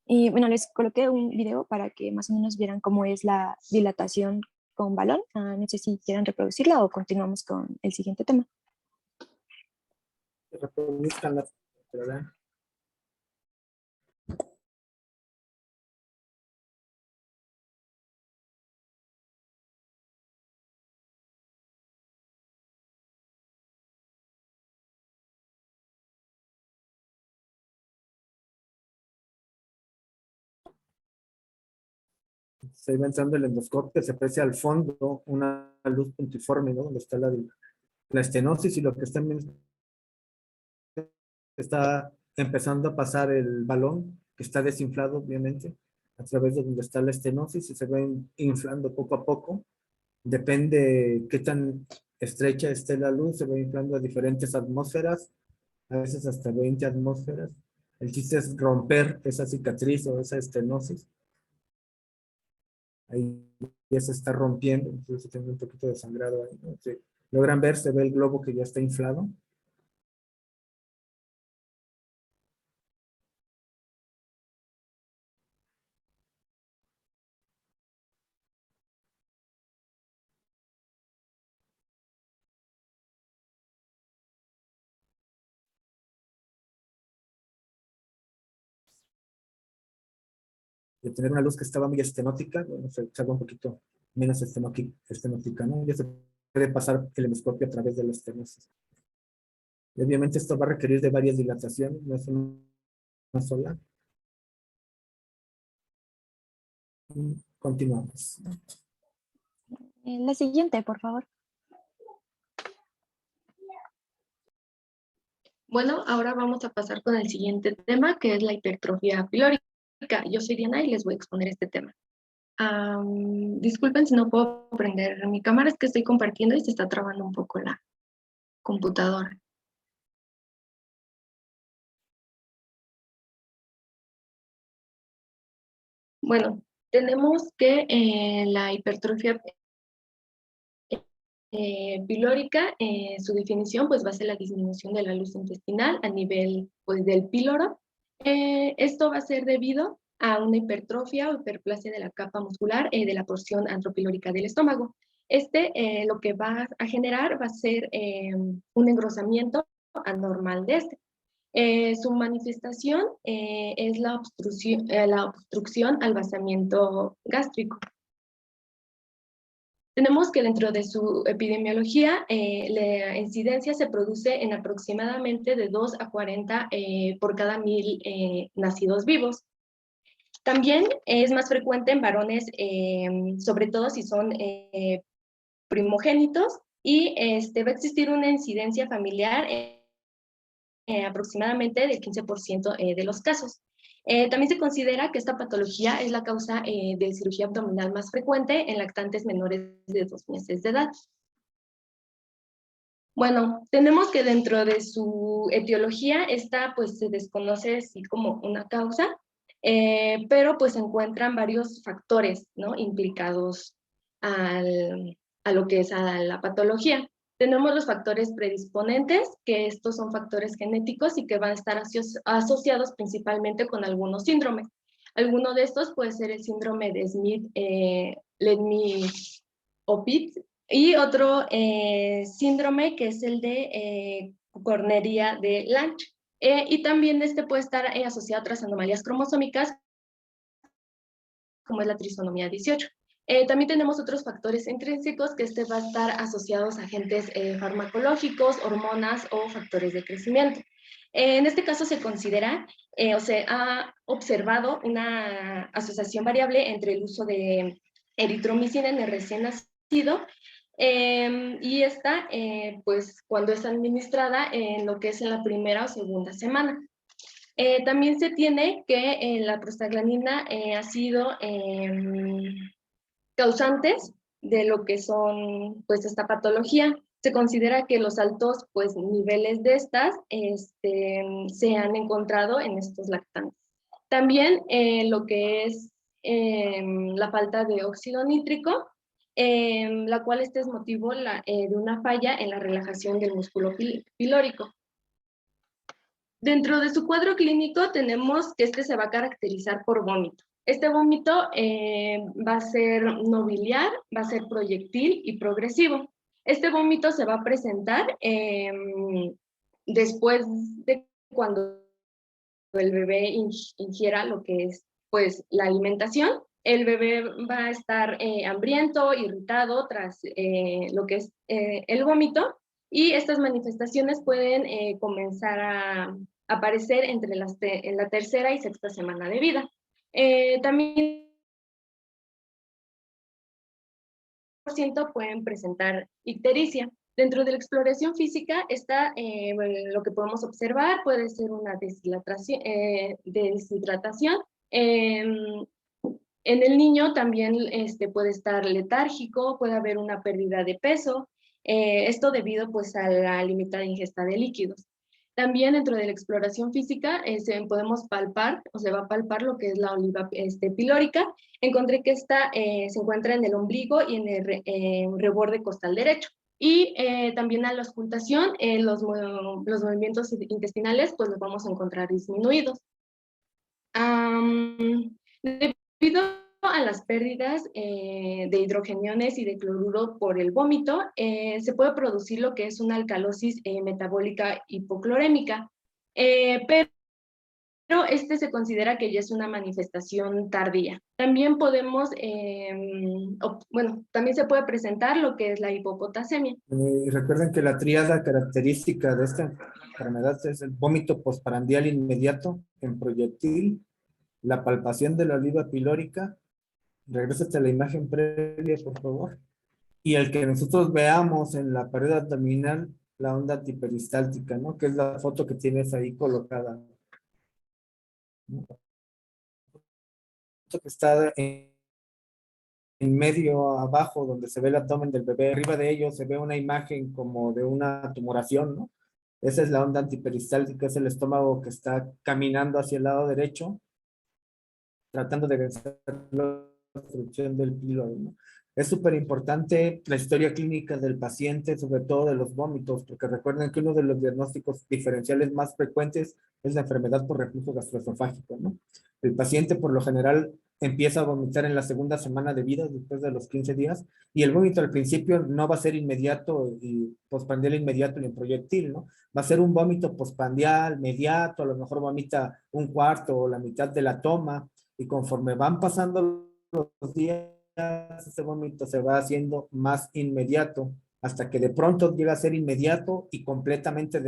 Y bueno, les coloqué un video para que más o menos vieran cómo es la dilatación con balón. No sé si quieran reproducirla o continuamos con el siguiente tema. Reproduzcan la, ¿verdad? Se va entrando el endoscopio, se aprecia al fondo una luz puntiforme, ¿no? Donde está la estenosis, y lo que está empezando a pasar el balón, que está desinflado, obviamente, a través de donde está la estenosis, y se va inflando poco a poco. Depende qué tan estrecha esté la luz, se va inflando a diferentes atmósferas, a veces hasta 20 atmósferas. El chiste es romper esa cicatriz o esa estenosis. Ahí ya se está rompiendo, entonces tengo un poquito de sangrado ahí, ¿no? Sí. Logran ver, se ve el globo que ya está inflado. De tener una luz que estaba muy estenótica, bueno, se haga un poquito menos estenótica, ¿no? Ya se puede pasar el endoscopio a través de la estenosis. Y obviamente esto va a requerir de varias dilataciones, no es una sola. Y continuamos. La siguiente, por favor. Bueno, ahora vamos a pasar con el siguiente tema, que es la hipertrofia pilórica. Yo soy Diana y les voy a exponer este tema. Disculpen si no puedo prender mi cámara, es que estoy compartiendo y se está trabando un poco la computadora. Bueno, tenemos que la hipertrofia pilórica, su definición pues va a ser la disminución de la luz intestinal a nivel pues, del píloro. Esto va a ser debido a una hipertrofia o hiperplasia de la capa muscular de la porción antropilórica del estómago. Lo que va a generar va a ser un engrosamiento anormal de este. Su manifestación es la obstrucción al vaciamiento gástrico. Tenemos que dentro de su epidemiología, la incidencia se produce en aproximadamente de 2 a 40 por cada 1000 nacidos vivos. También es más frecuente en varones, sobre todo si son primogénitos, y va a existir una incidencia familiar aproximadamente del 15% de los casos. También se considera que esta patología es la causa de cirugía abdominal más frecuente en lactantes menores de 2 meses de edad. Bueno, tenemos que dentro de su etiología, esta pues se desconoce así como una causa, pero pues se encuentran varios factores, ¿no?, implicados a lo que es a la patología. Tenemos los factores predisponentes, que estos son factores genéticos y que van a estar asociados principalmente con algunos síndromes. Alguno de estos puede ser el síndrome de Smith-Ledmy-Oppitz y otro síndrome que es el de Cornelia de Lange. Y también puede estar asociado a otras anomalías cromosómicas, como es la trisonomía 18. También tenemos otros factores intrínsecos que va a estar asociados a agentes farmacológicos, hormonas o factores de crecimiento. En este caso se considera o se ha observado una asociación variable entre el uso de eritromicina en el recién nacido y esta, pues cuando es administrada en lo que es en la primera o segunda semana. También se tiene que la prostaglandina ha sido causantes de lo que son pues esta patología. Se considera que los altos pues niveles de estas se han encontrado en estos lactantes. También lo que es la falta de óxido nítrico, la cual es motivo de una falla en la relajación del músculo pilórico. Dentro de su cuadro clínico tenemos que se va a caracterizar por vómito. Este vómito va a ser no biliar, va a ser proyectil y progresivo. Este vómito se va a presentar después de cuando el bebé ingiera lo que es pues, la alimentación. El bebé va a estar hambriento, irritado tras lo que es el vómito, y estas manifestaciones pueden comenzar a aparecer en la tercera y sexta semana de vida. También pueden presentar ictericia. Dentro de la exploración física lo que podemos observar puede ser una deshidratación. En el niño también puede estar letárgico, puede haber una pérdida de peso, esto debido pues a la limitada ingesta de líquidos. También dentro de la exploración física podemos palpar, o se va a palpar lo que es la oliva pilórica. Encontré que esta se encuentra en el ombligo y en el reborde costal derecho. Y también a la auscultación, los movimientos intestinales pues los vamos a encontrar disminuidos. Debido a las pérdidas de hidrogeniones y de cloruro por el vómito, se puede producir lo que es una alcalosis metabólica hipoclorémica, pero se considera que ya es una manifestación tardía. También también se puede presentar lo que es la hipopotasemia. Recuerden que la tríada característica de esta enfermedad es el vómito postprandial inmediato en proyectil, la palpación de la oliva pilórica. Regrésate a la imagen previa, por favor. y el que nosotros veamos en la pared abdominal la onda antiperistáltica, ¿no? Que es la foto que tienes ahí colocada, ¿no? Que está en medio abajo, donde se ve el abdomen del bebé. Arriba de ello se ve una imagen como de una tumoración, ¿no? Esa es la onda antiperistáltica, es el estómago que está caminando hacia el lado derecho, tratando de vencer la obstrucción del píloro, ¿no? Es súper importante la historia clínica del paciente, sobre todo de los vómitos, porque recuerden que uno de los diagnósticos diferenciales más frecuentes es la enfermedad por reflujo gastroesofágico, ¿no? El paciente por lo general empieza a vomitar en la segunda semana de vida, después de los 15 días, y el vómito al principio no va a ser inmediato y postprandial inmediato ni en proyectil, ¿no? Va a ser un vómito postprandial, mediato, a lo mejor vomita un cuarto o la mitad de la toma, y conforme van pasando los días, ese vómito se va haciendo más inmediato, hasta que de pronto llega a ser inmediato y completamente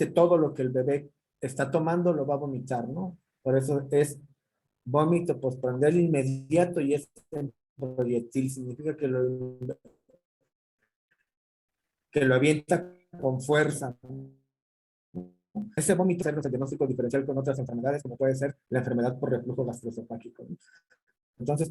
todo lo que el bebé está tomando lo va a vomitar, ¿no? Por eso es vómito postprandial inmediato y es en proyectil, significa que lo avienta con fuerza. Ese vómito es el diagnóstico diferencial con otras enfermedades, como puede ser la enfermedad por reflujo gastroesofágico, ¿no? Entonces,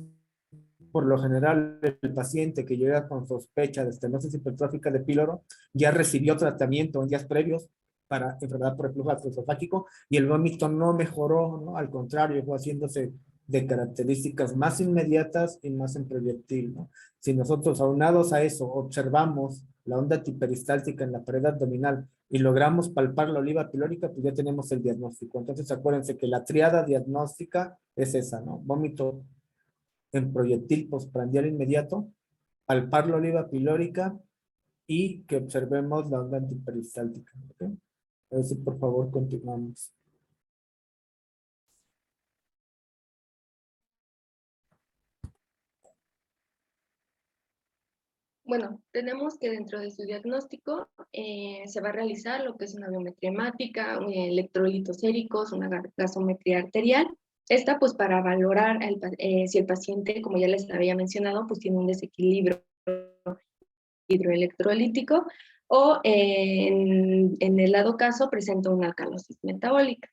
por lo general, el paciente que llega con sospecha de estenosis hipertrófica de píloro ya recibió tratamiento en días previos para enfermedad por reflujo gastroesofágico y el vómito no mejoró, ¿no? Al contrario, fue haciéndose de características más inmediatas y más en proyectil, ¿no? Si nosotros, aunados a eso, observamos la onda antiperistáltica en la pared abdominal y logramos palpar la oliva pilórica, pues ya tenemos el diagnóstico. Entonces, acuérdense que la triada diagnóstica es esa, ¿no? Vómito en proyectil postprandial inmediato, palpar la oliva pilórica y que observemos la onda antiperistáltica. ¿Okay? A ver si por favor continuamos. Bueno, tenemos que dentro de su diagnóstico se va a realizar lo que es una biometría hemática, electrolitos séricos, una gasometría arterial. Esta pues para valorar si el paciente, como ya les había mencionado, pues tiene un desequilibrio hidroelectrolítico o en el dado caso presenta una alcalosis metabólica.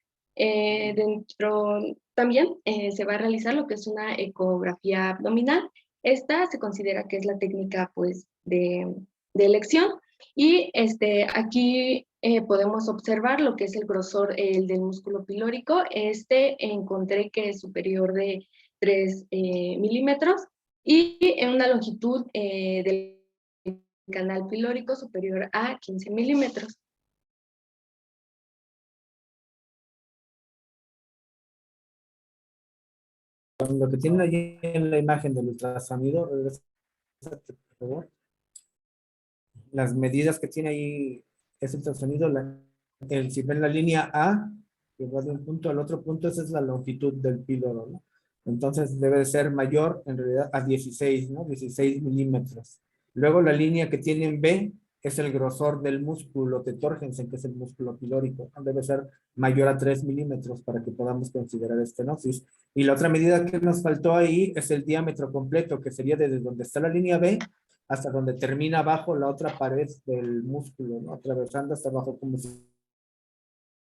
También se va a realizar lo que es una ecografía abdominal. Esta se considera que es la técnica pues de elección y aquí podemos observar lo que es el grosor del músculo pilórico. Encontré que es superior de 3 milímetros y en una longitud del canal pilórico superior a 15 milímetros. Lo que tienen allí en la imagen del ultrasonido, por favor. Las medidas que tiene ahí ese ultrasonido, si ven la línea A, que va de un punto al otro punto, esa es la longitud del píloro, ¿no? Entonces debe ser mayor en realidad a 16, ¿no? 16 milímetros. Luego la línea que tiene en B es el grosor del músculo de Torgensen, que es el músculo pilórico. Debe ser mayor a 3 milímetros para que podamos considerar estenosis. Y la otra medida que nos faltó ahí es el diámetro completo, que sería desde donde está la línea B hasta donde termina abajo la otra pared del músculo, ¿no? Atravesando hasta abajo, como si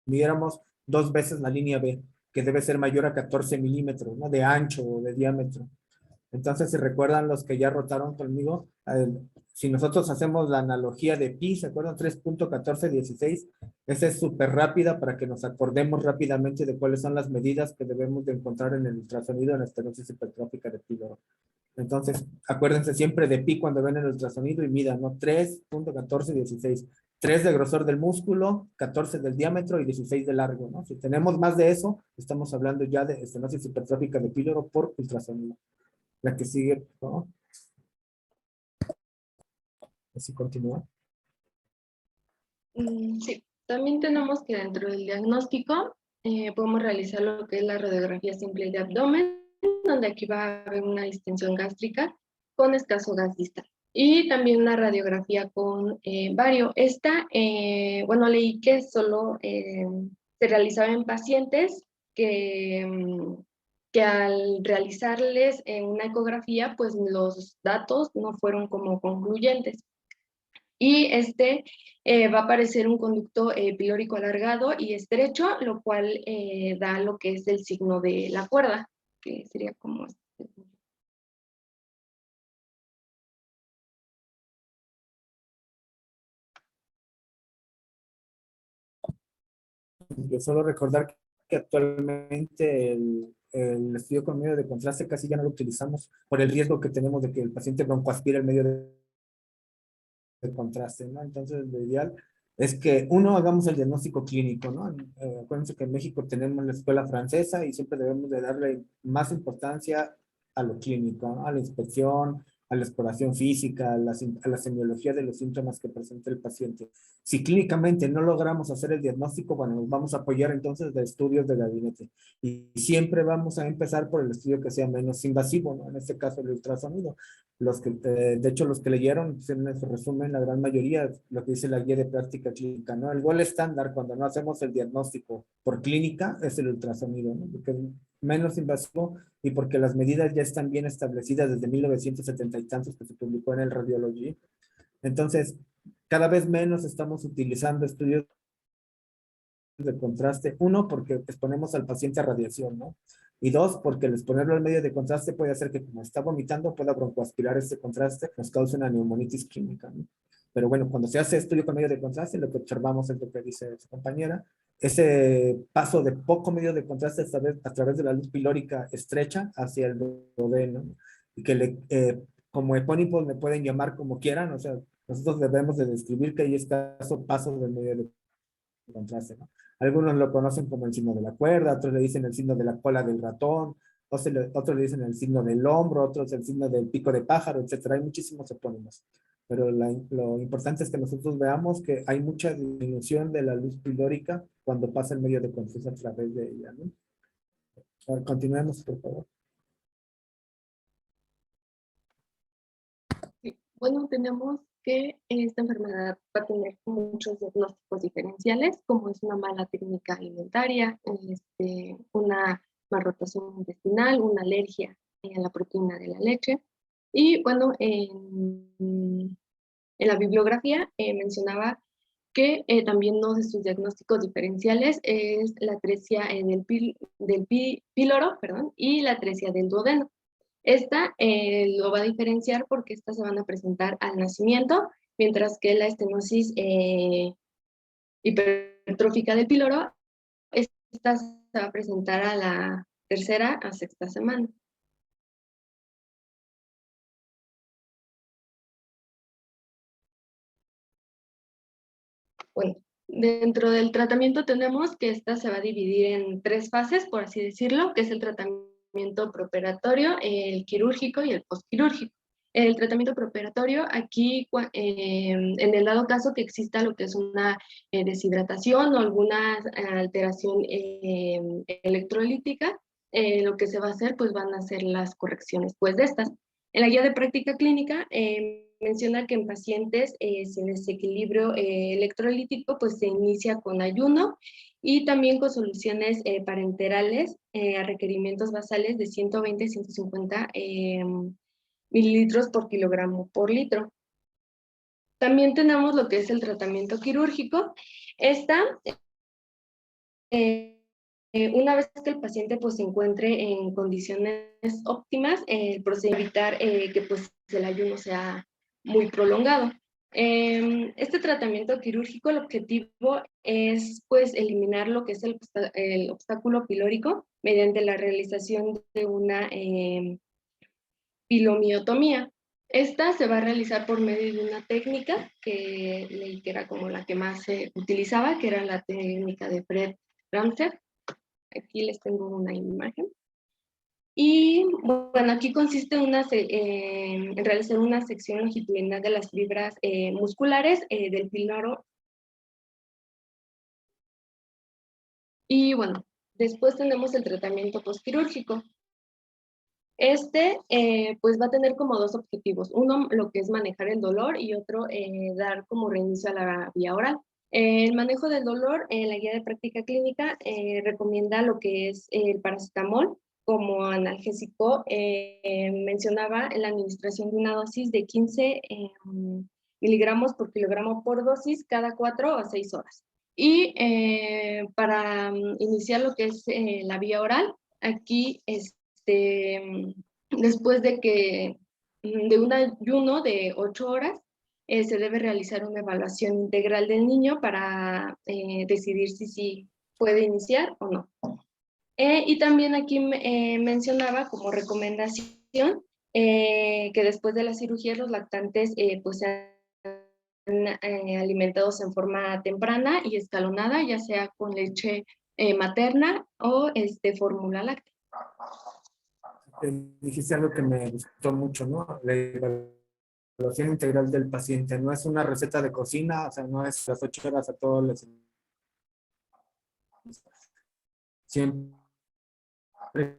midiéramos 2 veces la línea B, que debe ser mayor a 14 milímetros, ¿no? De ancho o de diámetro. Entonces, si recuerdan los que ya rotaron conmigo, si nosotros hacemos la analogía de pi, ¿se acuerdan? 3.1416, esa es súper rápida para que nos acordemos rápidamente de cuáles son las medidas que debemos de encontrar en el ultrasonido en la estenosis hipertrófica de píloro. Entonces, acuérdense siempre de pi cuando ven el ultrasonido y midan, ¿no? 3.1416. 3 de grosor del músculo, 14 del diámetro y 16 de largo, ¿no? Si tenemos más de eso, estamos hablando ya de estenosis hipertrófica de píloro por ultrasonido. La que sigue, por favor. Así continúa. Sí, también tenemos que dentro del diagnóstico podemos realizar lo que es la radiografía simple de abdomen, donde aquí va a haber una distensión gástrica con escaso gas distal. Y también una radiografía con bario. Bueno, leí que solo se realizaba en pacientes que que al realizarles una ecografía, pues los datos no fueron como concluyentes. Y va a aparecer un conducto pilórico alargado y estrecho, lo cual da lo que es el signo de la cuerda, que sería como este. Yo solo recordar que actualmente el estudio con medio de contraste casi ya no lo utilizamos por el riesgo que tenemos de que el paciente broncoaspire el medio de contraste, ¿no? Entonces, lo ideal es que uno hagamos el diagnóstico clínico, ¿no? Acuérdense que en México tenemos la escuela francesa y siempre debemos de darle más importancia a lo clínico, ¿no? A la inspección, a la exploración física, a la semiología de los síntomas que presenta el paciente. Si clínicamente no logramos hacer el diagnóstico, bueno, nos vamos a apoyar entonces de estudios de gabinete. Y siempre vamos a empezar por el estudio que sea menos invasivo, ¿no? En este caso, el ultrasonido. De hecho, los que leyeron, en su resumen, la gran mayoría, lo que dice la guía de práctica clínica, ¿no? El gol estándar cuando no hacemos el diagnóstico por clínica es el ultrasonido, ¿no? Porque es menos invasivo y porque las medidas ya están bien establecidas desde 1970 y tantos que se publicó en el Radiology. Entonces, cada vez menos estamos utilizando estudios de contraste. Uno, porque exponemos al paciente a radiación, ¿no? Y dos, porque el exponerlo al medio de contraste puede hacer que como está vomitando pueda broncoaspirar este contraste, nos cause una neumonitis química, ¿no? Pero bueno, cuando se hace estudio con medio de contraste, lo que observamos es lo que dice su compañera, ese paso de poco medio de contraste a través de la luz pilórica estrecha hacia el duodeno, ¿no? Y que como epónimos me pueden llamar como quieran, o sea, nosotros debemos de describir que hay escaso paso del medio de contraste, ¿no? Algunos lo conocen como el signo de la cuerda, otros le dicen el signo de la cola del ratón, otros le dicen el signo del hombro, otros el signo del pico de pájaro, etcétera. Hay muchísimos epónimos. Pero lo importante es que nosotros veamos que hay mucha disminución de la luz pilórica cuando pasa el medio de contraste a través de ella, ¿no? Ahora, continuemos, por favor. Sí. Bueno, tenemos que esta enfermedad va a tener muchos diagnósticos diferenciales, como es una mala técnica alimentaria, una malrotación intestinal, una alergia a la proteína de la leche. Y bueno, en la bibliografía mencionaba que también uno de sus diagnósticos diferenciales es la atresia píloro, perdón, y la atresia del duodeno. Esta lo va a diferenciar porque estas se van a presentar al nacimiento, mientras que la estenosis hipertrófica del píloro, esta se va a presentar a la tercera a sexta semana. Bueno, dentro del tratamiento tenemos que esta se va a dividir en 3 fases, por así decirlo, que es el tratamiento preoperatorio, el quirúrgico y el postquirúrgico. El tratamiento preoperatorio, aquí en el dado caso que exista lo que es una deshidratación o alguna alteración electrolítica, lo que se va a hacer, pues van a ser las correcciones pues, de estas. En la guía de práctica clínica menciona que en pacientes sin desequilibrio electrolítico, pues se inicia con ayuno y también con soluciones parenterales a requerimientos basales de 120 a 150 mililitros por kilogramo por litro. También tenemos lo que es el tratamiento quirúrgico. Una vez que el paciente pues, se encuentre en condiciones óptimas, el procedimiento evitar que pues, el ayuno sea muy prolongado. Este tratamiento quirúrgico, el objetivo es pues, eliminar lo que es el obstáculo pilórico mediante la realización de una pilomiotomía. Esta se va a realizar por medio de una técnica que leí que era como la que más se utilizaba, que era la técnica de Fred Ramsey. Aquí les tengo una imagen. Y bueno, aquí consiste en realizar una sección longitudinal de las fibras musculares del píloro. Y bueno, después tenemos el tratamiento postquirúrgico. Pues va a tener como 2 objetivos. Uno, lo que es manejar el dolor y otro, dar como reinicio a la vía oral. El manejo del dolor, la guía de práctica clínica recomienda lo que es el paracetamol como analgésico, mencionaba la administración de una dosis de 15 miligramos por kilogramo por dosis cada 4 a 6 horas. Y para iniciar lo que es la vía oral, aquí después de un ayuno de 8 horas, se debe realizar una evaluación integral del niño para decidir si puede iniciar o no. Y también aquí mencionaba como recomendación que después de la cirugía los lactantes pues sean alimentados en forma temprana y escalonada, ya sea con leche materna o fórmula láctea. Dijiste algo que me gustó mucho, ¿no? La evaluación integral del paciente. No es una receta de cocina, o sea, no es las 8 horas a todos les... Siempre hay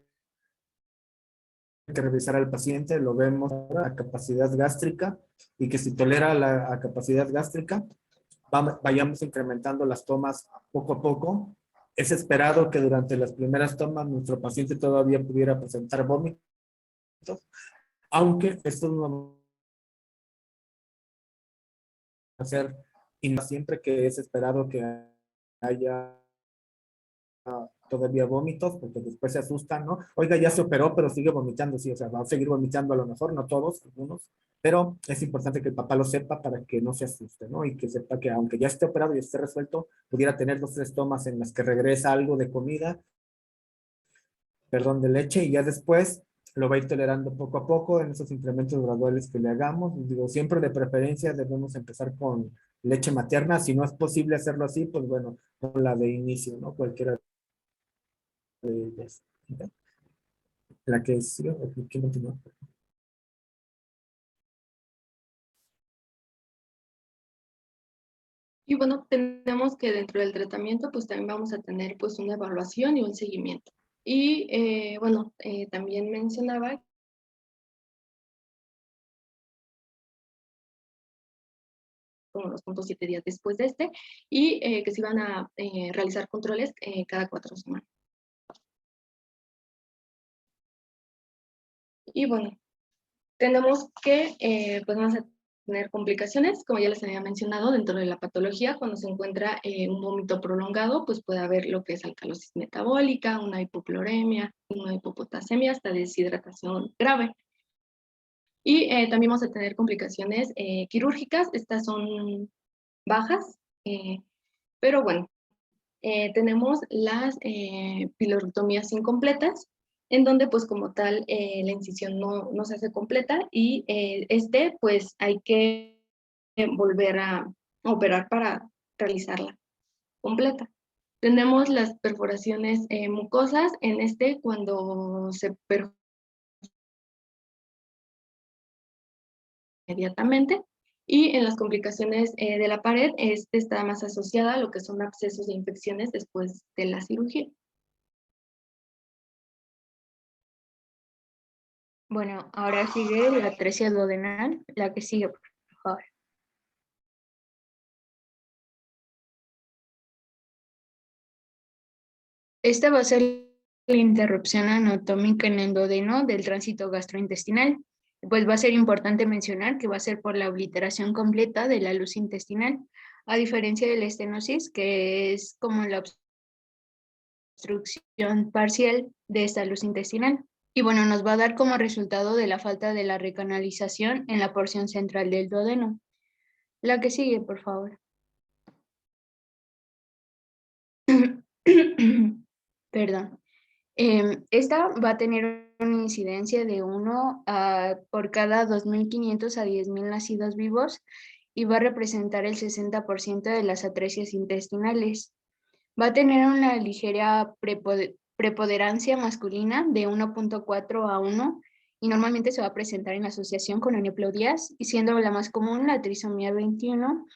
que revisar al paciente, lo vemos a capacidad gástrica y que si tolera la capacidad gástrica, vayamos incrementando las tomas poco a poco. Es esperado que durante las primeras tomas nuestro paciente todavía pudiera presentar vómitos, aunque esto no va a ser siempre que es esperado que haya todavía vómitos, porque después se asustan, ¿no? Oiga, ya se operó, pero sigue vomitando, sí, o sea, va a seguir vomitando a lo mejor, no todos, algunos, pero es importante que el papá lo sepa para que no se asuste, ¿no? Y que sepa que aunque ya esté operado y esté resuelto, pudiera tener 2 o 3 tomas en las que regresa algo de comida, perdón, de leche, y ya después lo va a ir tolerando poco a poco en esos incrementos graduales que le hagamos. Digo, siempre de preferencia debemos empezar con leche materna. Si no es posible hacerlo así, pues bueno, con la de inicio, ¿no? Cualquiera de ellas. La que sí, ¿quién continúa? Y bueno, tenemos que dentro del tratamiento pues también vamos a tener pues una evaluación y un seguimiento. Y bueno, también mencionaba como los 7 días después de y que se iban a realizar controles cada 4 semanas. Y bueno, tenemos que, pues vamos a tener complicaciones, como ya les había mencionado, dentro de la patología, cuando se encuentra un vómito prolongado, pues puede haber lo que es alcalosis metabólica, una hipocloremia, una hipopotasemia, hasta deshidratación grave. Y también vamos a tener complicaciones quirúrgicas, estas son bajas, pero bueno, tenemos las pilorectomías incompletas, en donde pues como tal la incisión no se hace completa y pues hay que volver a operar para realizarla completa. Tenemos las perforaciones mucosas, cuando se perfora inmediatamente, y en las complicaciones de la pared, está más asociada a lo que son abscesos e infecciones después de la cirugía. Bueno, ahora sigue la atresia duodenal, la que sigue, por favor. Esta va a ser la interrupción anatómica en el duodeno del tránsito gastrointestinal. Pues va a ser importante mencionar que va a ser por la obliteración completa de la luz intestinal, a diferencia de la estenosis, que es como la obstrucción parcial de esta luz intestinal. Y bueno, nos va a dar como resultado de la falta de la recanalización en la porción central del duodeno. La que sigue, por favor. Perdón. Esta va a tener una incidencia de 1 por cada 2.500 a 10.000 nacidos vivos y va a representar el 60% de las atresias intestinales. Va a tener una ligera preponderancia masculina de 1.4 a 1 y normalmente se va a presentar en asociación con aneuploidías, y siendo la más común la trisomía 21,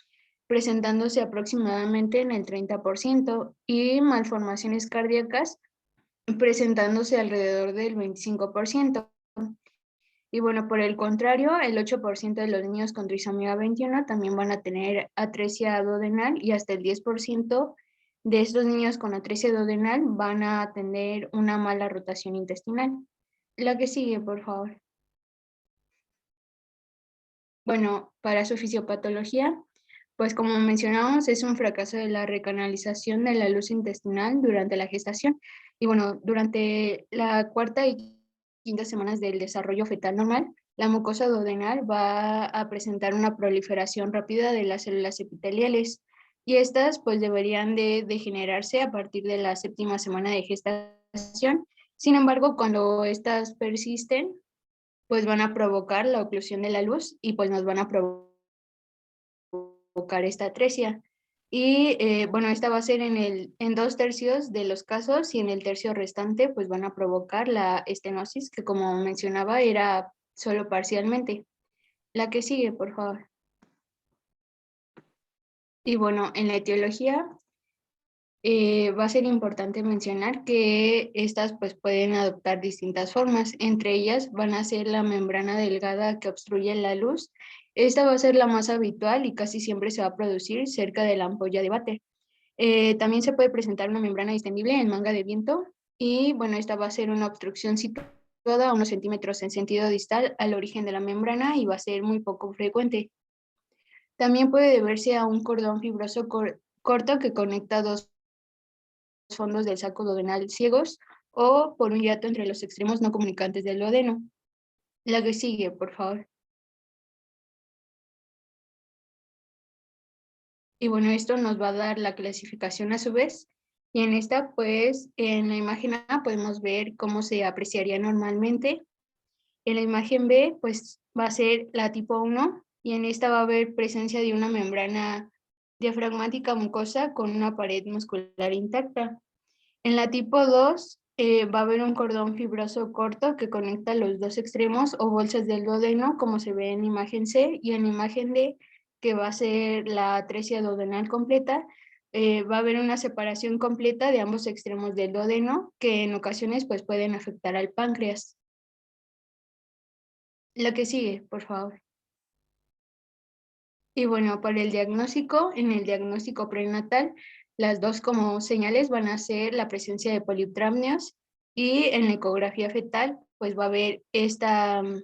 presentándose aproximadamente en el 30%, y malformaciones cardíacas presentándose alrededor del 25%. Y bueno, por el contrario, el 8% de los niños con trisomía 21 también van a tener atresia duodenal y hasta el 10% de estos niños con atresia duodenal van a tener una mala rotación intestinal. La que sigue, por favor. Bueno, para su fisiopatología, pues como mencionamos, es un fracaso de la recanalización de la luz intestinal durante la gestación. Y bueno, durante la cuarta y quinta semanas del desarrollo fetal normal, la mucosa duodenal va a presentar una proliferación rápida de las células epiteliales. Y estas pues deberían de degenerarse a partir de la séptima semana de gestación. Sin embargo, cuando estas persisten, pues van a provocar la oclusión de la luz y pues nos van a provocar esta atresia. Y bueno, esta va a ser en 2/3 de los casos y en el tercio restante pues van a provocar la estenosis, que como mencionaba era solo parcialmente. La que sigue, por favor. Y bueno, en la etiología va a ser importante mencionar que estas pues pueden adoptar distintas formas. Entre ellas van a ser la membrana delgada que obstruye la luz. Esta va a ser la más habitual y casi siempre se va a producir cerca de la ampolla de váter. También se puede presentar una membrana distendible en manga de viento y bueno, esta va a ser una obstrucción situada a unos centímetros en sentido distal al origen de la membrana y va a ser muy poco frecuente. También puede deberse a un cordón fibroso corto que conecta dos fondos del saco duodenal ciegos o por un hiato entre los extremos no comunicantes del duodeno. La que sigue, por favor. Y bueno, esto nos va a dar la clasificación a su vez. Y en esta, pues, en la imagen A podemos ver cómo se apreciaría normalmente. En la imagen B, pues, va a ser la tipo 1 y en esta va a haber presencia de una membrana diafragmática mucosa con una pared muscular intacta. En la tipo 2 va a haber un cordón fibroso corto que conecta los dos extremos o bolsas del duodeno, como se ve en imagen C, y en imagen D, que va a ser la atresia duodenal completa, va a haber una separación completa de ambos extremos del duodeno, que en ocasiones pues, pueden afectar al páncreas. La que sigue, por favor. Y bueno, para el diagnóstico, en el diagnóstico prenatal, las dos como señales van a ser la presencia de poliptramnios y en la ecografía fetal, pues va a haber este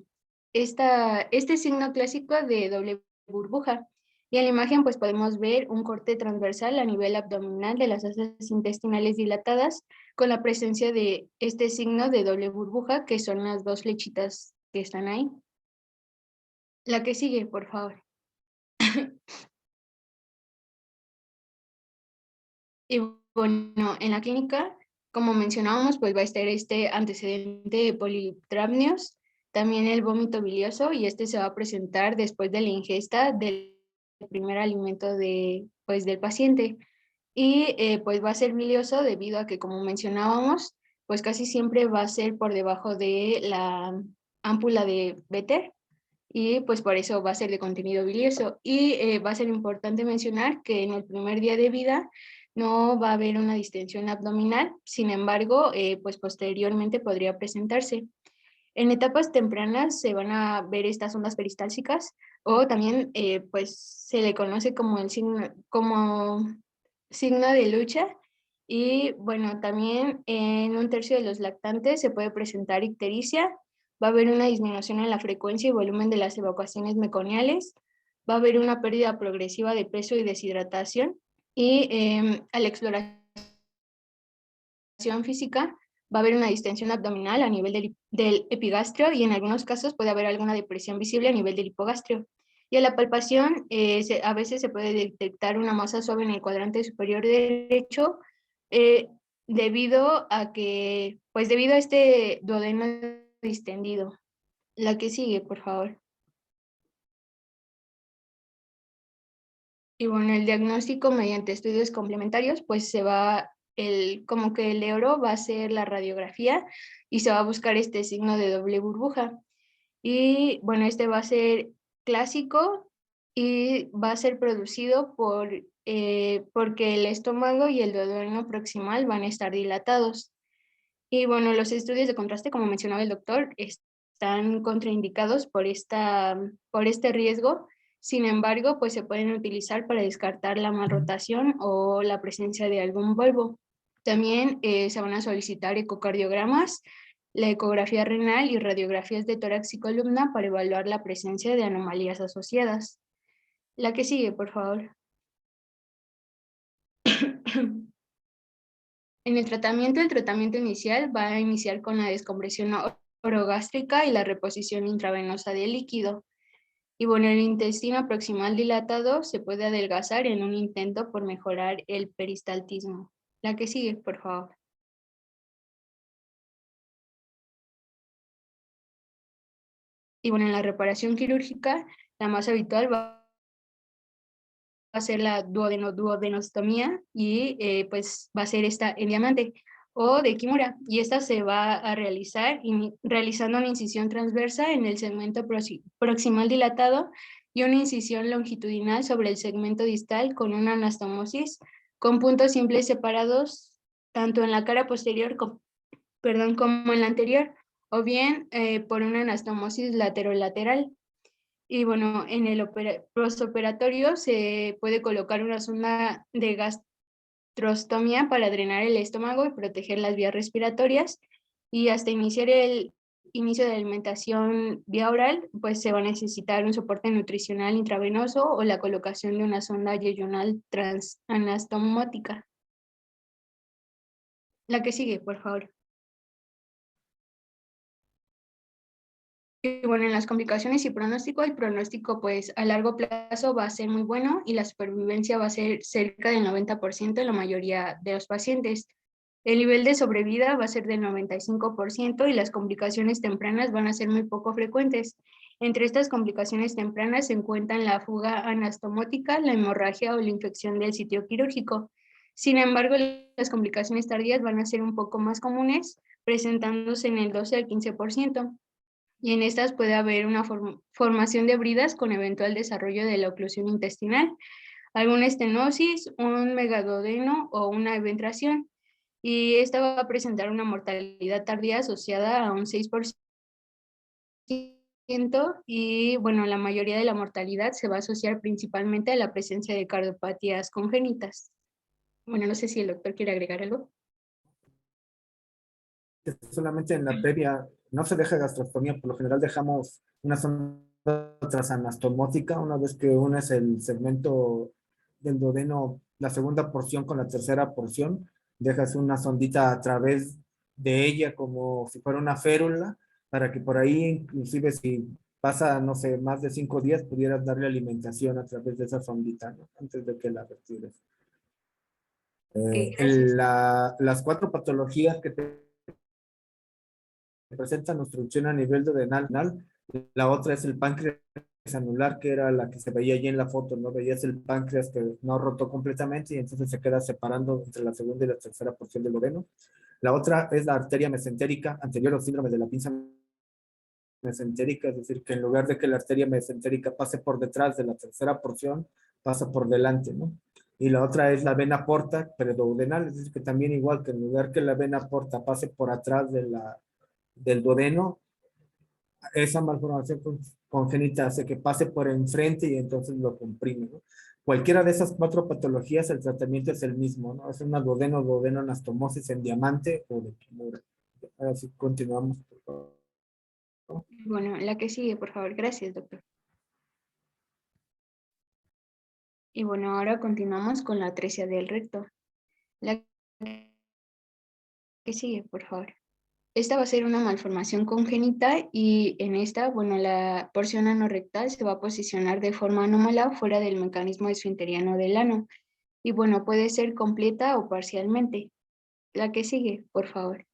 signo clásico de doble burbuja. Y en la imagen pues podemos ver un corte transversal a nivel abdominal de las asas intestinales dilatadas con la presencia de este signo de doble burbuja, que son las dos flechitas que están ahí. La que sigue, por favor. Y bueno, en la clínica, como mencionábamos, pues va a estar este antecedente de poliptramnios, también el vómito bilioso, y este se va a presentar después de la ingesta del primer alimento pues, del paciente. Y pues va a ser bilioso debido a que, como mencionábamos, pues casi siempre va a ser por debajo de la ámpula de Béter, y pues por eso va a ser de contenido bilioso. Y va a ser importante mencionar que en el primer día de vida no va a haber una distensión abdominal, sin embargo, pues posteriormente podría presentarse. En etapas tempranas se van a ver estas ondas peristálticas o también pues se le conoce como el signo de lucha. Y bueno, también en 1/3 de los lactantes se puede presentar ictericia, va a haber una disminución en la frecuencia y volumen de las evacuaciones meconiales, va a haber una pérdida progresiva de peso y deshidratación, y a la exploración física va a haber una distensión abdominal a nivel del epigastrio y en algunos casos puede haber alguna depresión visible a nivel del hipogastrio. Y a la palpación a veces se puede detectar una masa suave en el cuadrante superior derecho eh, debido a este duodeno distendido. La que sigue, por favor. Y bueno, el diagnóstico mediante estudios complementarios, pues como que el euro va a ser la radiografía y se va a buscar este signo de doble burbuja. Y bueno, este va a ser clásico y va a ser producido porque el estómago y el duodeno proximal van a estar dilatados. Y bueno, los estudios de contraste, como mencionaba el doctor, están contraindicados por este riesgo. Sin embargo, pues se pueden utilizar para descartar la malrotación o la presencia de algún bulbo. También se van a solicitar ecocardiogramas, la ecografía renal y radiografías de tórax y columna para evaluar la presencia de anomalías asociadas. La que sigue, por favor. En el tratamiento inicial va a iniciar con la descompresión orogástrica y la reposición intravenosa del líquido. Y bueno, el intestino proximal dilatado se puede adelgazar en un intento por mejorar el peristaltismo. La que sigue, por favor. Y bueno, en la reparación quirúrgica, la más habitual va a ser la duodenostomía y pues va a ser esta en diamante o de Kimura. Y esta se va a realizar realizando una incisión transversa en el segmento proximal dilatado y una incisión longitudinal sobre el segmento distal con una anastomosis con puntos simples separados tanto en la cara posterior como en la anterior, o bien por una anastomosis laterolateral. Y bueno, en el postoperatorio se puede colocar una sonda de gastrostomía para drenar el estómago y proteger las vías respiratorias. Y hasta iniciar el inicio de alimentación vía oral, pues se va a necesitar un soporte nutricional intravenoso o la colocación de una sonda yeyunal transanastomótica. La que sigue, por favor. Y bueno, en las complicaciones y pronóstico, el pronóstico pues a largo plazo va a ser muy bueno y la supervivencia va a ser cerca del 90% en la mayoría de los pacientes. El nivel de sobrevida va a ser del 95% y las complicaciones tempranas van a ser muy poco frecuentes. Entre estas complicaciones tempranas se encuentran la fuga anastomótica, la hemorragia o la infección del sitio quirúrgico. Sin embargo, las complicaciones tardías van a ser un poco más comunes, presentándose en el 12 al 15%. Y en estas puede haber una formación de bridas con eventual desarrollo de la oclusión intestinal, alguna estenosis, un megaduodeno o una eventración. Y esta va a presentar una mortalidad tardía asociada a un 6%. Y bueno, la mayoría de la mortalidad se va a asociar principalmente a la presencia de cardiopatías congénitas. Bueno, no sé si el doctor quiere agregar algo. Solamente en la previa no se deja gastrostomía, por lo general dejamos una sonda transanastomótica una vez que unes el segmento del duodeno, la segunda porción con la tercera porción, dejas una sondita a través de ella como si fuera una férula, para que por ahí inclusive si pasa, no sé, más de 5 días, pudieras darle alimentación a través de esa sondita, ¿no? Antes de que la retires. Gracias. Las 4 patologías que presentan obstrucción a nivel duodenal. La otra es el páncreas anular, que era la que se veía allí en la foto, ¿no? Veías el páncreas que no rotó completamente y entonces se queda separando entre la segunda y la tercera porción del duodeno. La otra es la arteria mesentérica anterior o síndrome de la pinza mesentérica, es decir, que en lugar de que la arteria mesentérica pase por detrás de la tercera porción, pasa por delante, ¿no? Y la otra es la vena porta preduodenal, es decir, que también igual que en lugar que la vena porta pase por atrás del duodeno, esa malformación congénita hace que pase por enfrente y entonces lo comprime, ¿no? Cualquiera de esas 4 patologías, el tratamiento es el mismo, ¿no? Es una duodeno-anastomosis en diamante o de Kimura. Ahora sí, continuamos, por favor. Bueno, la que sigue, por favor. Gracias, doctor. Y bueno, ahora continuamos con la atresia del recto. La que sigue, por favor. Esta va a ser una malformación congénita y en esta, bueno, la porción anorrectal se va a posicionar de forma anómala fuera del mecanismo esfinteriano del ano. Y bueno, puede ser completa o parcialmente. La que sigue, por favor.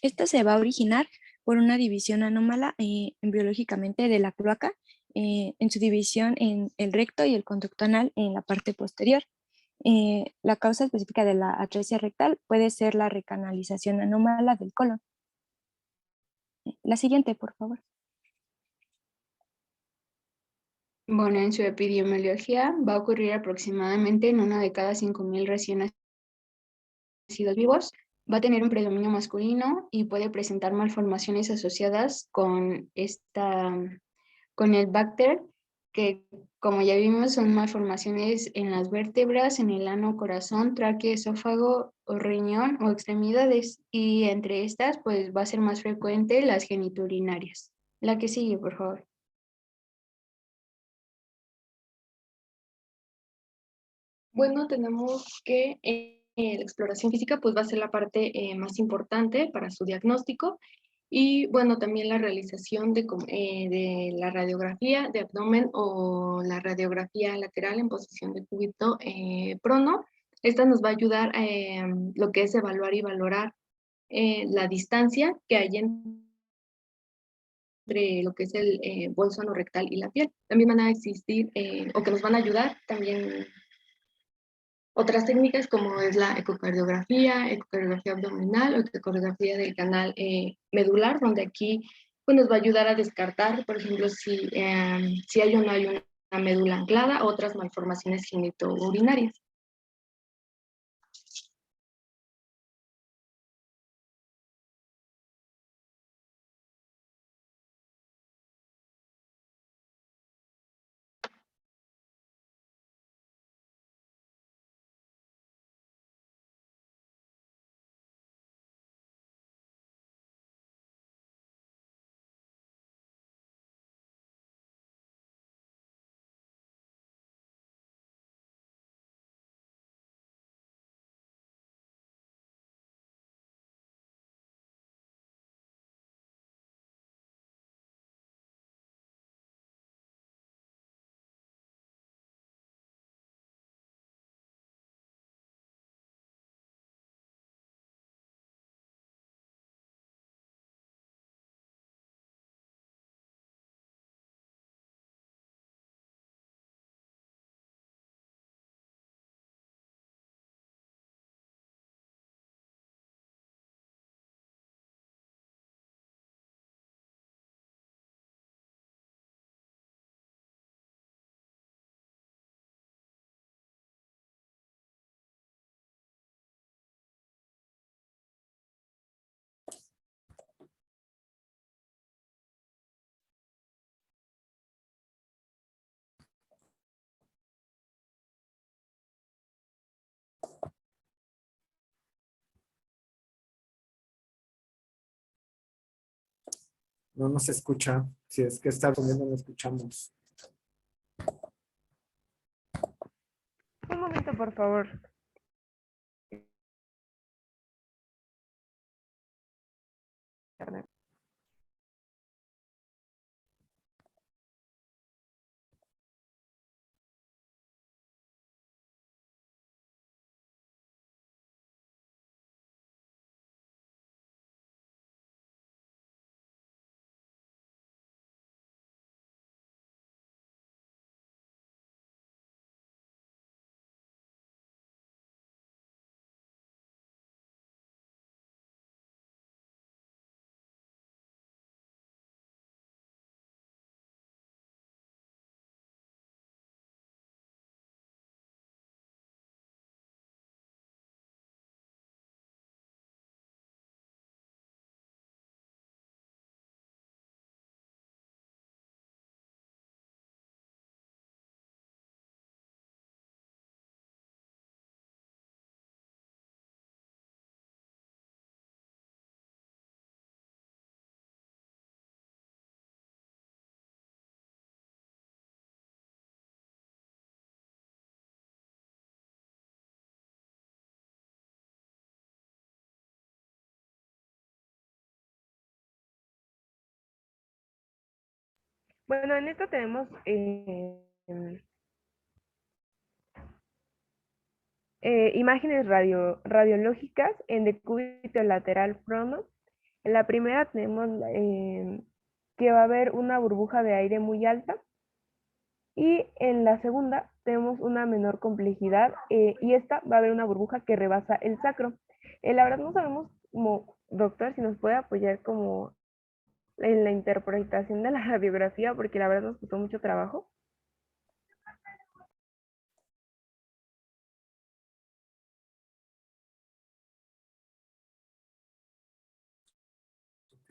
Esta se va a originar por una división anómala biológicamente de la cloaca, en su división en el recto y el conducto anal en la parte posterior. La causa específica de la atresia rectal puede ser la recanalización anómala del colon. La siguiente, por favor. Bueno, en su epidemiología va a ocurrir aproximadamente en una de cada 5,000 recién nacidos vivos va a tener un predominio masculino y puede presentar malformaciones asociadas con el Bacter, que como ya vimos son malformaciones en las vértebras, en el ano, corazón, tráquea, esófago, o riñón o extremidades. Y entre estas, pues va a ser más frecuente las geniturinarias. La que sigue, por favor. Bueno, tenemos que la exploración física pues va a ser la parte más importante para su diagnóstico y bueno, también la realización de la radiografía de abdomen o la radiografía lateral en posición de cúbito prono. Esta nos va a ayudar lo que es evaluar y valorar la distancia que hay entre lo que es el bolso anorrectal y la piel. También van a existir o que nos van a ayudar también otras técnicas como es la ecocardiografía abdominal o ecocardiografía del canal medular, donde aquí pues, nos va a ayudar a descartar, por ejemplo, si hay o no hay una médula anclada o otras malformaciones genitourinarias. No nos escucha. Si es que está poniendo, no escuchamos. Un momento, por favor. Bueno, en esto tenemos imágenes radiológicas en decúbito lateral prono. En la primera tenemos que va a haber una burbuja de aire muy alta y en la segunda tenemos una menor complejidad y esta va a haber una burbuja que rebasa el sacro. La verdad no sabemos como doctor si nos puede apoyar como en la interpretación de la radiografía porque la verdad nos costó mucho trabajo.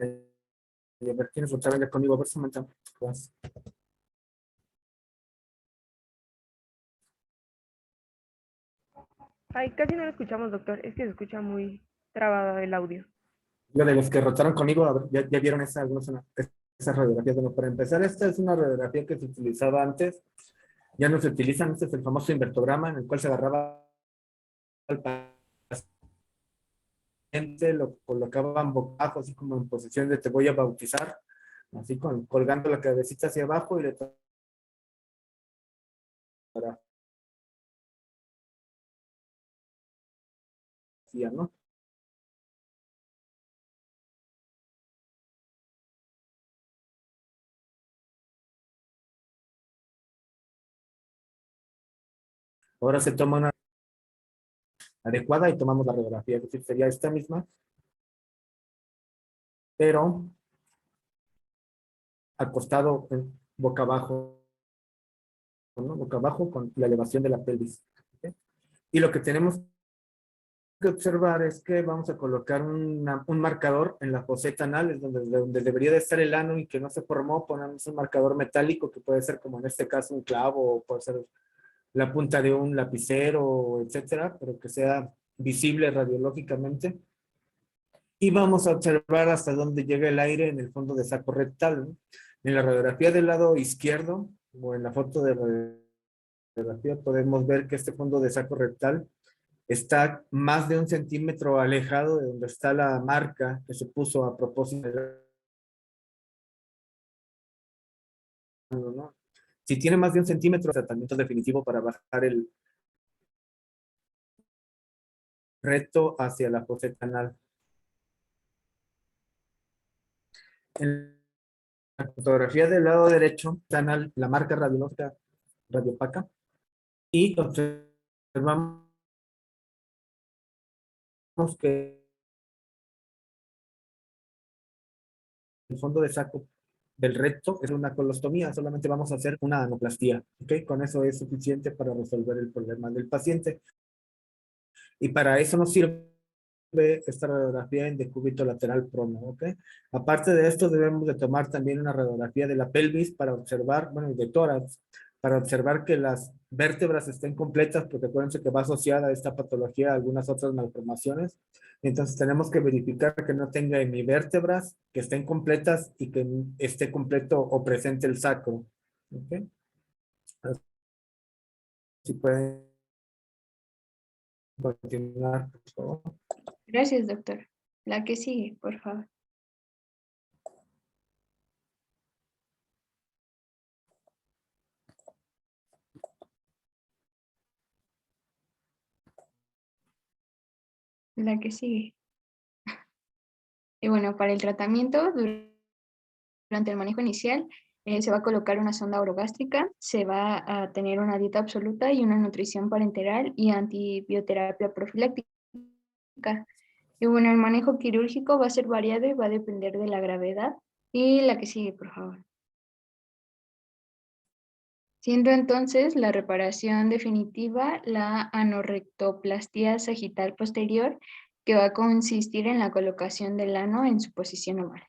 a ver, ¿tienes otra vez conmigo? A ver, Samantha. Pues, Ay, casi no lo escuchamos, doctor. Es que se escucha muy trabado el audio. lo de los que rotaron conmigo, a ver, ya vieron esas radiografías. Bueno, para empezar, esta es una radiografía que se utilizaba antes. Ya no se utilizan. Este es el famoso invertograma en el cual se agarraba al paciente, lo colocaban boca abajo, así como en posición de te voy a bautizar, así colgando la cabecita hacia abajo y le para, ¿no? Ahora se toma una adecuada y tomamos la radiografía, es decir, sería esta misma, pero acostado boca abajo, ¿no? Boca abajo con la elevación de la pelvis. ¿Ok? Y lo que tenemos que observar es que vamos a colocar un marcador en la foseta anal, es donde debería de estar el ano y que no se formó. Ponemos un marcador metálico que puede ser, como en este caso, un clavo, o puede ser la punta de un lapicero, etcétera, pero que sea visible radiológicamente. Y vamos a observar hasta dónde llega el aire en el fondo de saco rectal, ¿no? En la radiografía del lado izquierdo, o en la foto de radiografía, podemos ver que este fondo de saco rectal está más de 1 centímetro alejado de donde está la marca que se puso a propósito, ¿no? Si tiene más de 1 centímetro, tratamiento definitivo para bajar el recto hacia la foseta anal. En la fotografía del lado derecho está la marca radiológica radiopaca y observamos que el fondo de saco del recto es una colostomía, solamente vamos a hacer una anoplastía, ¿ok? Con eso es suficiente para resolver el problema del paciente. Y para eso nos sirve esta radiografía en decúbito lateral prono, ¿ok? Aparte de esto, debemos de tomar también una radiografía de la pelvis para observar, bueno, y de tórax, para observar que las vértebras estén completas, porque acuérdense que va asociada a esta patología a algunas otras malformaciones. Entonces tenemos que verificar que no tenga hemivértebras, que estén completas y que esté completo o presente el sacro, ¿ok? Si pueden continuar, por favor. Gracias, doctor. La que sigue, por favor. La que sigue. Y bueno, para el tratamiento, durante el manejo inicial, se va a colocar una sonda orogástrica, se va a tener una dieta absoluta y una nutrición parenteral y antibioterapia profiláctica. Y bueno, el manejo quirúrgico va a ser variado y va a depender de la gravedad. Y la que sigue, por favor. Siendo entonces la reparación definitiva la anorrectoplastía sagital posterior, que va a consistir en la colocación del ano en su posición oval.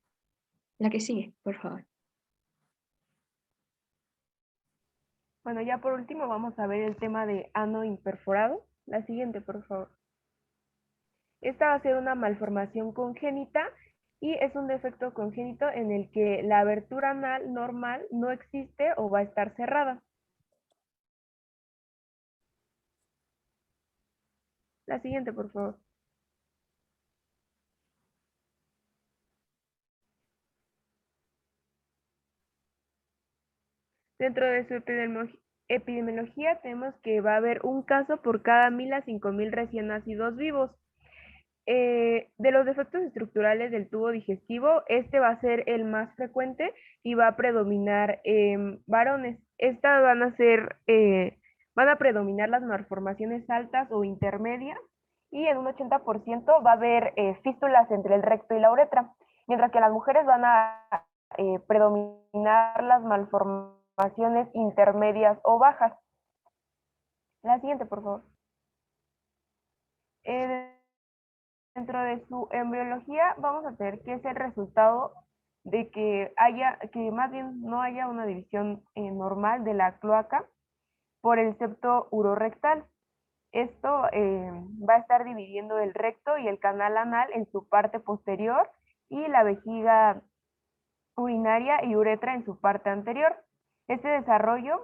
La que sigue, por favor. Bueno, ya por último vamos a ver el tema de ano imperforado. La siguiente, por favor. Esta va a ser una malformación congénita y es un defecto congénito en el que la abertura anal normal no existe o va a estar cerrada. La siguiente, por favor. Dentro de su epidemiología tenemos que va a haber un caso por cada 1000 a 5000 recién nacidos vivos. De los defectos estructurales del tubo digestivo, este va a ser el más frecuente y va a predominar en varones. Estas van a predominar las malformaciones altas o intermedias y en un 80% va a haber fístulas entre el recto y la uretra, mientras que las mujeres van a predominar las malformaciones intermedias o bajas. La siguiente, por favor. dentro de su embriología vamos a tener que es el resultado de que más bien no haya una división normal de la cloaca por el septo urorectal. Esto va a estar dividiendo el recto y el canal anal en su parte posterior y la vejiga urinaria y uretra en su parte anterior. Este desarrollo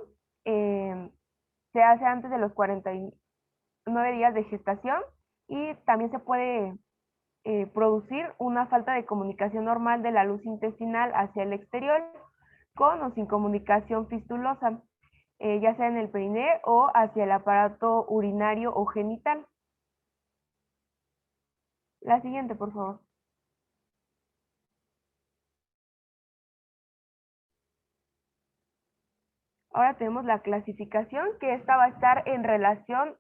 eh, se hace antes de los 49 días de gestación y también se puede producir una falta de comunicación normal de la luz intestinal hacia el exterior, con o sin comunicación fistulosa, ya sea en el perineo o hacia el aparato urinario o genital. La siguiente, por favor. Ahora tenemos la clasificación, que esta va a estar en relación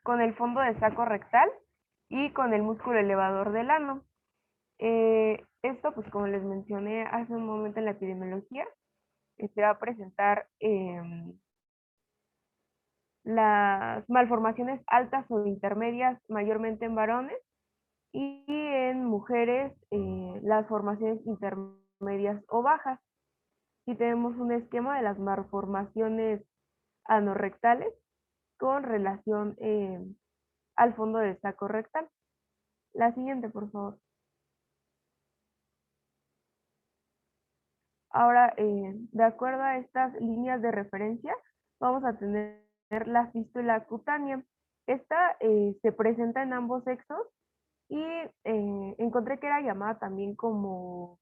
con el fondo del saco rectal y con el músculo elevador del ano. Esto, pues como les mencioné hace un momento en la epidemiología, se va a presentar las malformaciones altas o intermedias mayormente en varones y en mujeres las formaciones intermedias o bajas. Y tenemos un esquema de las malformaciones anorrectales con relación al fondo del saco rectal. La siguiente, por favor. Ahora, de acuerdo a estas líneas de referencia, vamos a tener la fístula cutánea. Esta se presenta en ambos sexos y encontré que era llamada también como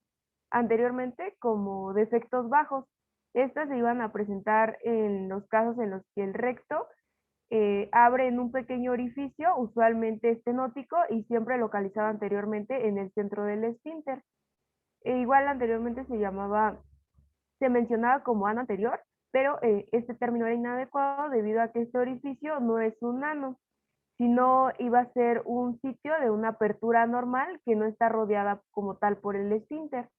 anteriormente como defectos bajos. Estas se iban a presentar en los casos en los que el recto abre en un pequeño orificio, usualmente estenótico, y siempre localizado anteriormente en el centro del esfínter. Igual anteriormente se mencionaba como ano anterior, pero este término era inadecuado debido a que este orificio no es un ano, sino iba a ser un sitio de una apertura normal que no está rodeada como tal por el esfínter.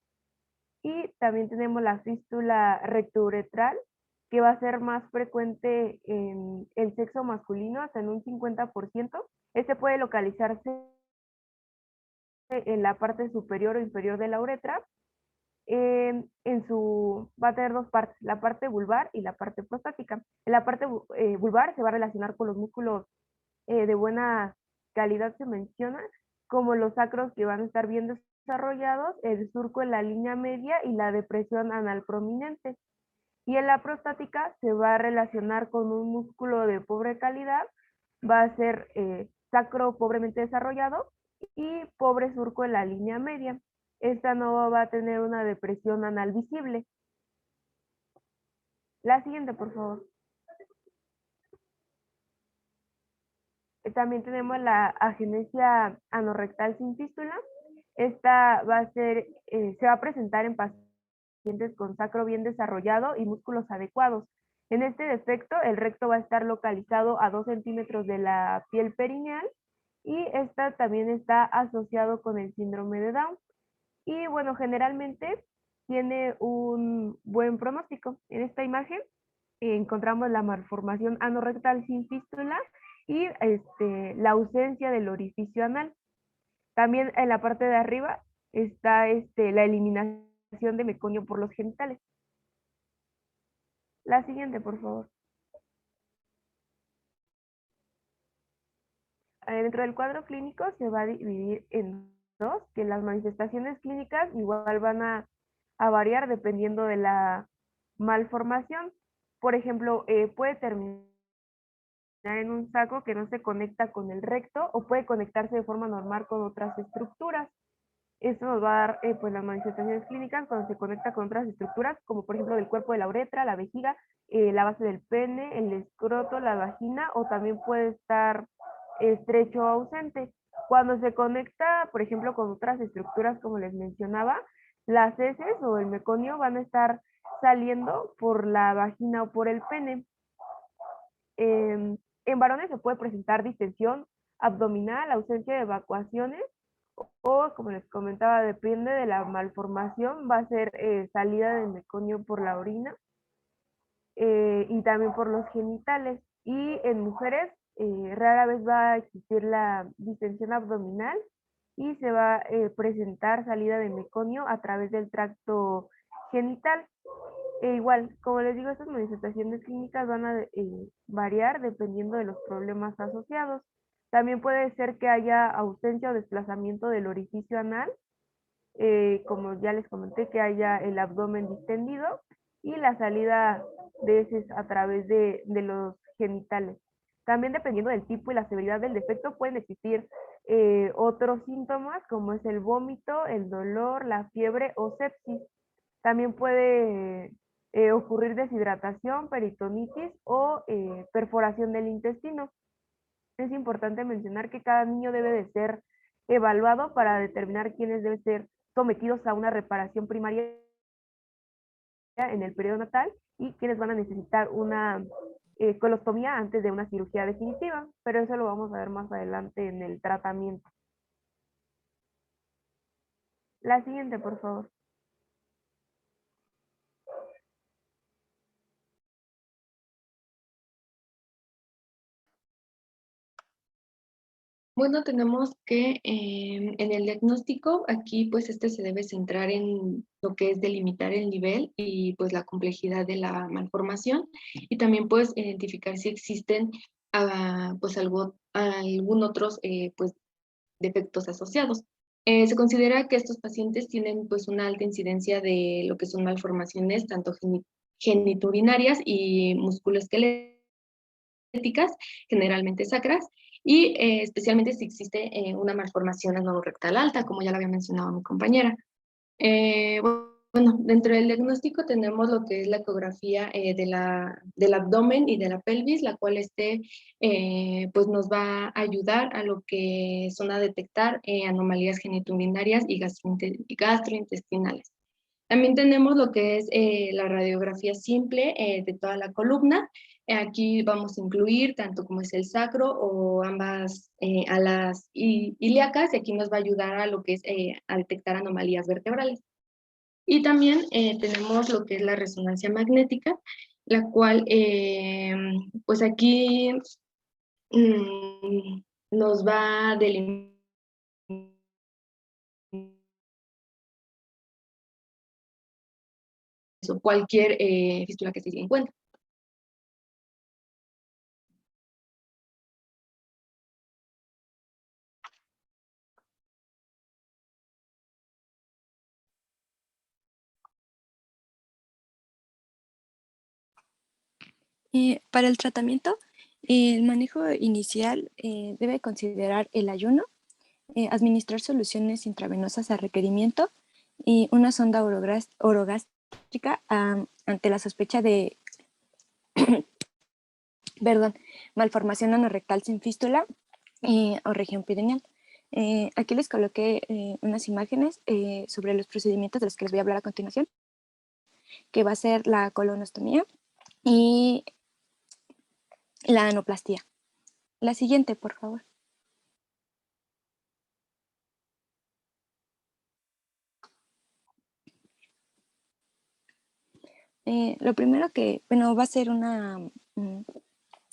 Y también tenemos la fístula rectouretral, que va a ser más frecuente en el sexo masculino, hasta en un 50%. Este puede localizarse en la parte superior o inferior de la uretra. Va a tener dos partes, la parte vulvar y la parte prostática. En la parte vulvar se va a relacionar con los músculos de buena calidad, se menciona, como los sacros, que van a estar bien desarrollados, el surco en la línea media y la depresión anal prominente. Y en la prostática se va a relacionar con un músculo de pobre calidad, va a ser sacro pobremente desarrollado y pobre surco en la línea media. Esta no va a tener una depresión anal visible. La siguiente, por favor. También tenemos la agenesia anorrectal sin fístula. Esta se va a presentar en pacientes con sacro bien desarrollado y músculos adecuados. En este defecto, el recto va a estar localizado a 2 centímetros de la piel perineal y esta también está asociado con el síndrome de Down. Y bueno, generalmente tiene un buen pronóstico. En esta imagen encontramos la malformación anorrectal sin fístula y la ausencia del orificio anal. También en la parte de arriba está la eliminación de meconio por los genitales. La siguiente, por favor. Dentro del cuadro clínico se va a dividir en dos, que las manifestaciones clínicas igual van a variar dependiendo de la malformación. Por ejemplo, puede terminar en un saco que no se conecta con el recto o puede conectarse de forma normal con otras estructuras. Esto nos va a dar pues las manifestaciones clínicas cuando se conecta con otras estructuras, como por ejemplo el cuerpo de la uretra, la vejiga, la base del pene, el escroto, la vagina, o también puede estar estrecho o ausente. Cuando se conecta, por ejemplo, con otras estructuras, como les mencionaba, las heces o el meconio van a estar saliendo por la vagina o por el pene. En varones se puede presentar distensión abdominal, ausencia de evacuaciones, o como les comentaba, depende de la malformación, va a ser salida del meconio por la orina y también por los genitales. Y en mujeres rara vez va a existir la distensión abdominal y se va a presentar salida de meconio a través del tracto genital. E igual, como les digo, estas manifestaciones clínicas van a variar dependiendo de los problemas asociados. También puede ser que haya ausencia o desplazamiento del orificio anal, como ya les comenté, que haya el abdomen distendido y la salida de heces a través de los genitales. También dependiendo del tipo y la severidad del defecto pueden existir otros síntomas como es el vómito, el dolor, la fiebre o sepsis. También puede ocurrir deshidratación, peritonitis o perforación del intestino. Es importante mencionar que cada niño debe de ser evaluado para determinar quiénes deben ser sometidos a una reparación primaria en el periodo natal y quiénes van a necesitar una colostomía antes de una cirugía definitiva, pero eso lo vamos a ver más adelante en el tratamiento. La siguiente, por favor. Bueno, tenemos que en el diagnóstico, aquí pues este se debe centrar en lo que es delimitar el nivel y pues la complejidad de la malformación y también pues identificar si existen pues algún otros pues defectos asociados. Se considera que estos pacientes tienen pues una alta incidencia de lo que son malformaciones tanto geniturinarias y musculoesqueléticas, generalmente sacras, y especialmente si existe una malformación anorrectal alta, como ya lo había mencionado mi compañera. Bueno, dentro del diagnóstico tenemos lo que es la ecografía del abdomen y de la pelvis, la cual pues nos va a ayudar a lo que son a detectar anomalías geniturinarias y gastrointestinales. También tenemos lo que es la radiografía simple de toda la columna. Aquí vamos a incluir tanto como es el sacro o ambas alas ilíacas, y aquí nos va a ayudar a lo que es a detectar anomalías vertebrales. Y también tenemos lo que es la resonancia magnética, la cual pues aquí nos va a delimitar cualquier fístula que se encuentre. Para el tratamiento, el manejo inicial debe considerar el ayuno, administrar soluciones intravenosas a requerimiento y una sonda orogástrica ante la sospecha de malformación anorrectal sin fístula o región perineal. Aquí les coloqué unas imágenes sobre los procedimientos de los que les voy a hablar a continuación, que va a ser la colonostomía y la anoplastía. La siguiente, por favor. Lo primero que, bueno, va a ser una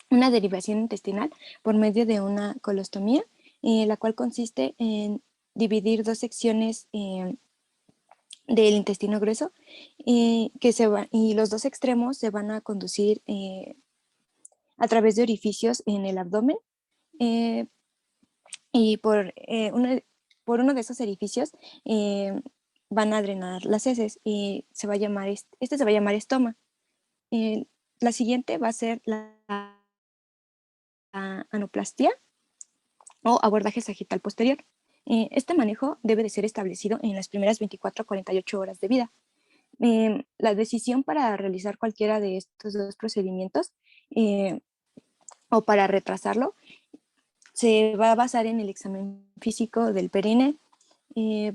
derivación intestinal por medio de una colostomía, la cual consiste en dividir dos secciones del intestino grueso y los dos extremos se van a conducir a través de orificios en el abdomen y por uno de esos orificios van a drenar las heces y se va a llamar, este se va a llamar estoma. La siguiente va a ser la anoplastía o abordaje sagital posterior. Este manejo debe de ser establecido en las primeras 24 a 48 horas de vida. La decisión para realizar cualquiera de estos dos procedimientos o para retrasarlo se va a basar en el examen físico del perine.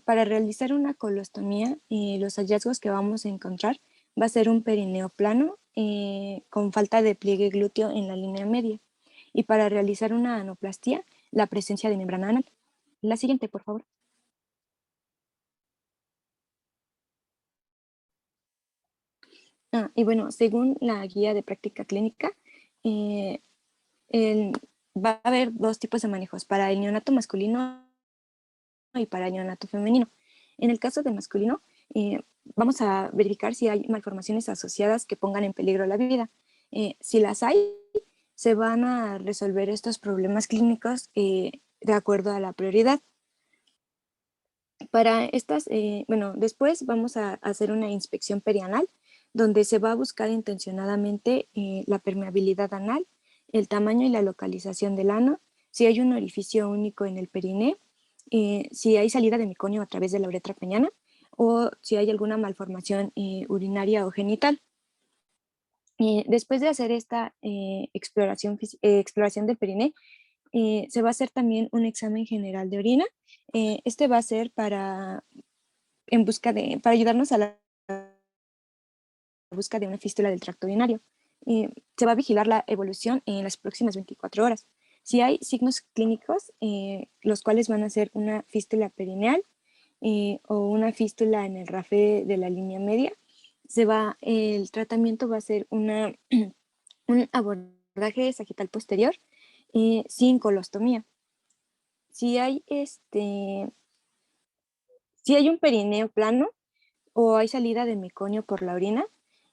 Para realizar una colostomía, los hallazgos que vamos a encontrar va a ser un perineo plano con falta de pliegue glúteo en la línea media. Y para realizar una anoplastía, la presencia de membrana anal. La siguiente, por favor. Y bueno, según la guía de práctica clínica, eh, va a haber dos tipos de manejos. Para el neonato masculino y para neonato femenino. En el caso del masculino, vamos a verificar si hay malformaciones asociadas que pongan en peligro la vida. Si las hay, se van a resolver estos problemas clínicos de acuerdo a la prioridad. Para estas, bueno, después vamos a hacer una inspección perianal, donde se va a buscar intencionadamente la permeabilidad anal, el tamaño y la localización del ano, si hay un orificio único en el periné, si hay salida de meconio a través de la uretra peniana o si hay alguna malformación urinaria o genital. Después de hacer esta exploración del periné, se va a hacer también un examen general de orina. Este va a ser para ayudarnos a la busca de una fístula del tracto urinario. Se va a vigilar la evolución en las próximas 24 horas. Si hay signos clínicos, los cuales van a ser una fístula perineal o una fístula en el rafe de la línea media, el tratamiento va a ser un abordaje sagital posterior sin colostomía. Si hay, si hay un perineo plano o hay salida de meconio por la orina,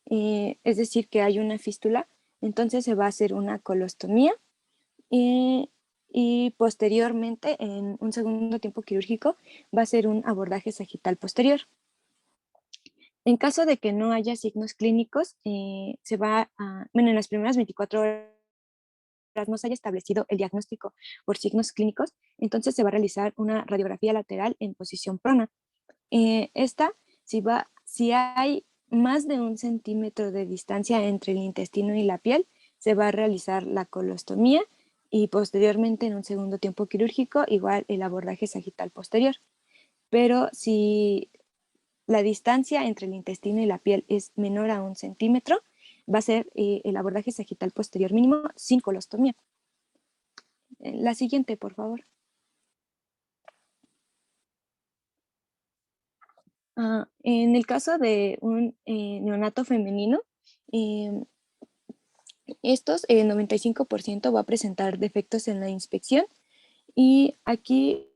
es decir, que hay una fístula, entonces se va a hacer una colostomía y posteriormente, en un segundo tiempo quirúrgico, va a ser un abordaje sagital posterior. En caso de que no haya signos clínicos, bueno, en las primeras 24 horas no se haya establecido el diagnóstico por signos clínicos, entonces se va a realizar una radiografía lateral en posición prona. Esta, si hay más de 1 centímetro de distancia entre el intestino y la piel, se va a realizar la colostomía y posteriormente en un segundo tiempo quirúrgico, igual el abordaje sagital posterior. Pero si la distancia entre el intestino y la piel es menor a 1 centímetro, va a ser el abordaje sagital posterior mínimo sin colostomía. La siguiente, por favor. En el caso de un neonato femenino, estos, el 95% va a presentar defectos en la inspección y aquí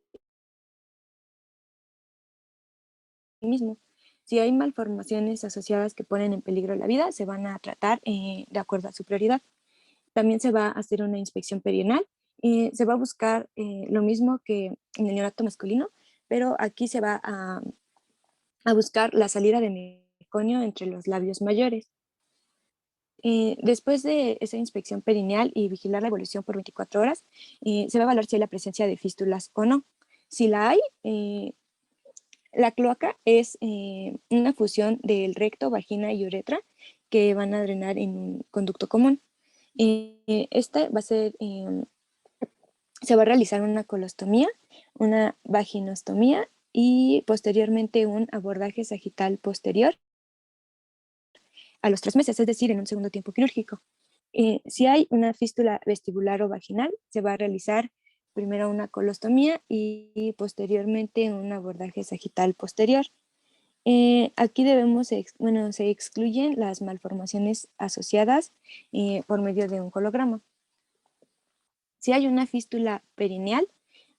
mismo, si hay malformaciones asociadas que ponen en peligro la vida, se van a tratar de acuerdo a su prioridad. También se va a hacer una inspección perianal. Se va a buscar lo mismo que en el neonato masculino, pero aquí se va a buscar la salida de meconio entre los labios mayores. Después de esa inspección perineal y vigilar la evolución por 24 horas, se va a evaluar si hay la presencia de fístulas o no. Si la hay, la cloaca es una fusión del recto, vagina y uretra que van a drenar en un conducto común. Esta va a ser, se va a realizar una colostomía, una vaginostomía y posteriormente un abordaje sagital posterior a los 3 meses, es decir, en un segundo tiempo quirúrgico. Si hay una fístula vestibular o vaginal, se va a realizar primero una colostomía y posteriormente un abordaje sagital posterior. Aquí se excluyen las malformaciones asociadas por medio de un colograma. Si hay una fístula perineal,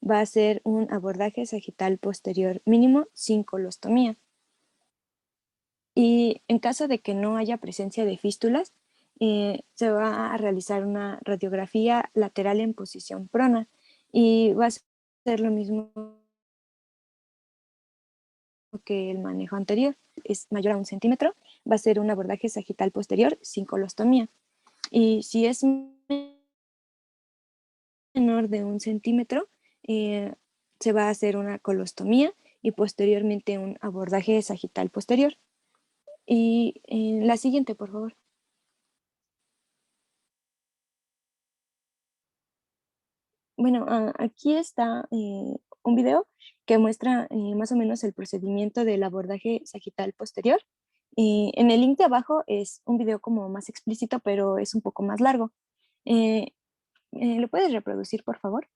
va a ser un abordaje sagital posterior mínimo sin colostomía. Y en caso de que no haya presencia de fístulas, se va a realizar una radiografía lateral en posición prona y va a ser lo mismo que el manejo anterior. Es mayor a 1 centímetro, va a ser un abordaje sagital posterior sin colostomía. Y si es menor de 1 centímetro, se va a hacer una colostomía y posteriormente un abordaje sagital posterior. Y la siguiente, por favor. Bueno, aquí está un video que muestra más o menos el procedimiento del abordaje sagital posterior. En el link de abajo es un video como más explícito, pero es un poco más largo. Eh, ¿Lo puedes reproducir, por favor?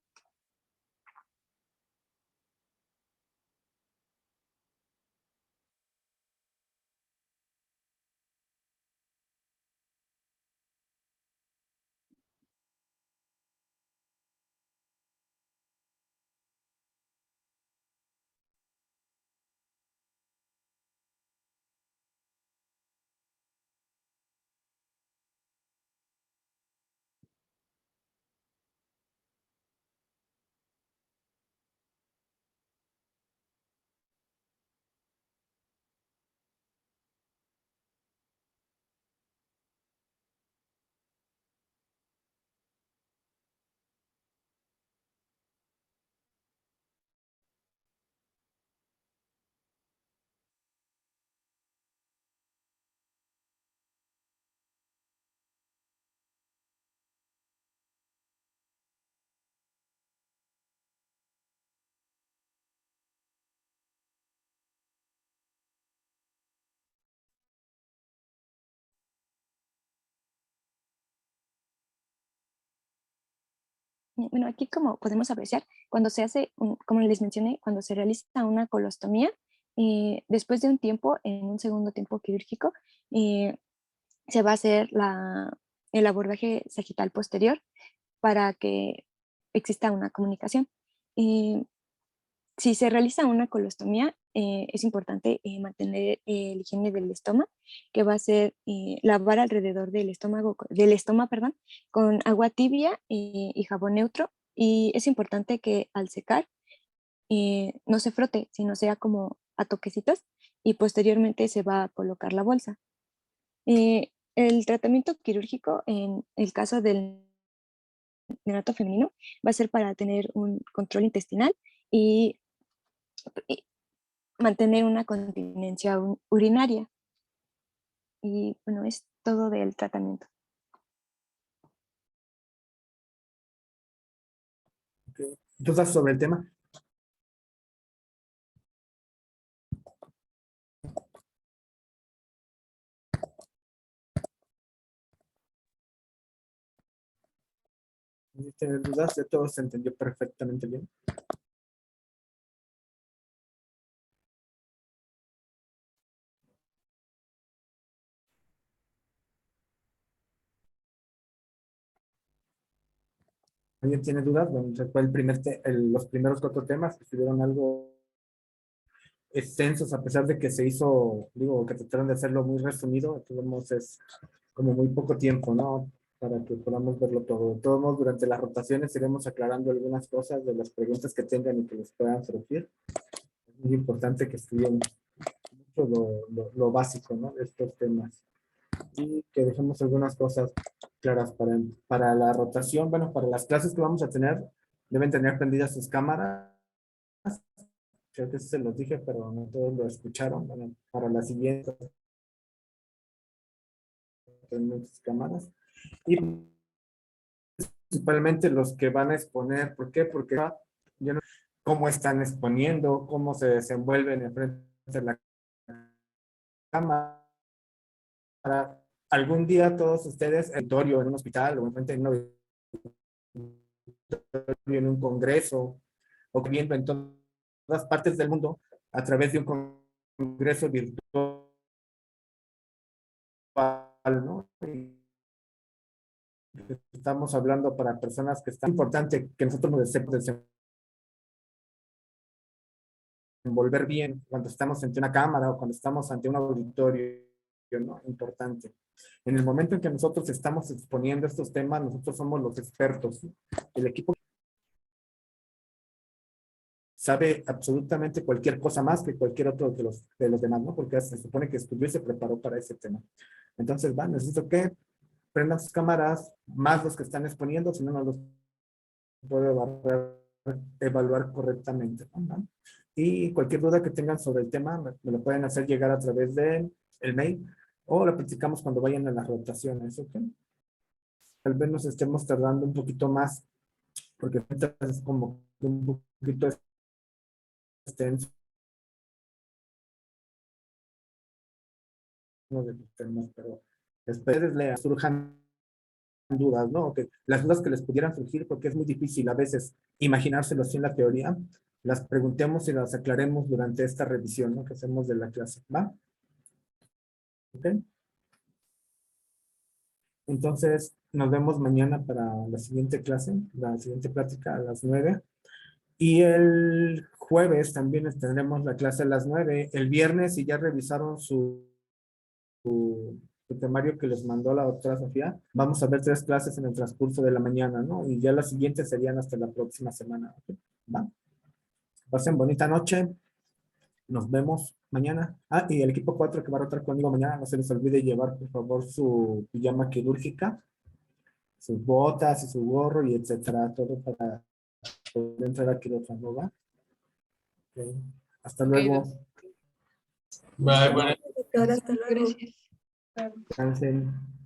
Bueno, aquí como podemos apreciar, cuando se hace, como les mencioné, cuando se realiza una colostomía, después de un tiempo, en un segundo tiempo quirúrgico, se va a hacer el abordaje sagital posterior para que exista una comunicación. Si se realiza una colostomía, es importante mantener el higiene del estómago, que va a ser lavar alrededor del estoma, perdón, con agua tibia y jabón neutro. Y es importante que al secar no se frote, sino sea como a toquecitos y posteriormente se va a colocar la bolsa. El tratamiento quirúrgico en el caso del neonato femenino va a ser para tener un control intestinal y mantener una continencia urinaria. Y bueno, es todo del tratamiento. Okay. Entonces, sobre el tema. ¿No tienes dudas? De todo se entendió perfectamente bien. ¿Alguien tiene dudas? Bueno, se fue los primeros 4 temas que estuvieron algo extensos, a pesar de que se hizo, digo, que trataron de hacerlo muy resumido, tuvimos es como muy poco tiempo, ¿no? Para que podamos verlo todo. De todos modos, durante las rotaciones iremos aclarando algunas cosas de las preguntas que tengan y que les puedan surgir. Es muy importante que estudien mucho lo básico, ¿no? De estos temas. Y que dejemos algunas cosas claras para la rotación. Bueno, para las clases que vamos a tener, deben tener prendidas sus cámaras. Creo que eso se los dije, pero no todos lo escucharon. Bueno, para la siguiente, prenden sus cámaras. Y principalmente los que van a exponer. ¿Por qué? Porque yo no sé cómo están exponiendo, cómo se desenvuelven en frente de la cámara. Algún día todos ustedes, en en un hospital o en un congreso o viendo en todas partes del mundo a través de un congreso virtual, ¿no? Y estamos hablando para personas que están importante que nosotros nos desenvolver bien cuando estamos ante una cámara o cuando estamos ante un auditorio, ¿no? Importante. En el momento en que nosotros estamos exponiendo estos temas, nosotros somos los expertos, ¿sí? El equipo sabe absolutamente cualquier cosa más que cualquier otro de los demás, ¿no? Porque se supone que estudió y se preparó para ese tema. Entonces, necesito que prendan sus cámaras, más los que están exponiendo, si no, no los puedo evaluar correctamente, ¿no? Y cualquier duda que tengan sobre el tema, me lo pueden hacer llegar a través de el mail o lo platicamos cuando vayan a las rotaciones, ¿ok? Tal vez nos estemos tardando un poquito más, porque es como un poquito extenso de los temas, pero ustedes lean, surjan dudas, ¿no? Que las dudas que les pudieran surgir, porque es muy difícil a veces imaginárselo así en la teoría, las preguntemos y las aclaremos durante esta revisión, ¿no? Que hacemos de la clase, ¿va? ¿Ok? Entonces, nos vemos mañana para la siguiente clase, la siguiente plática a las 9. Y el jueves también tendremos la clase a las 9. El viernes, si ya revisaron su temario que les mandó la doctora Sofía, vamos a ver 3 clases en el transcurso de la mañana, ¿no? Y ya las siguientes serían hasta la próxima semana. ¿Okay? ¿Va? Pasen bonita noche. Nos vemos mañana. Ah, y el equipo 4 que va a rotar conmigo mañana, no se les olvide llevar, por favor, su pijama quirúrgica, sus botas y su gorro y etcétera, todo para poder entrar a quirófano, ¿va? Okay. Hasta luego. Bye, bye. Doctor, hasta luego. Gracias. Descansen.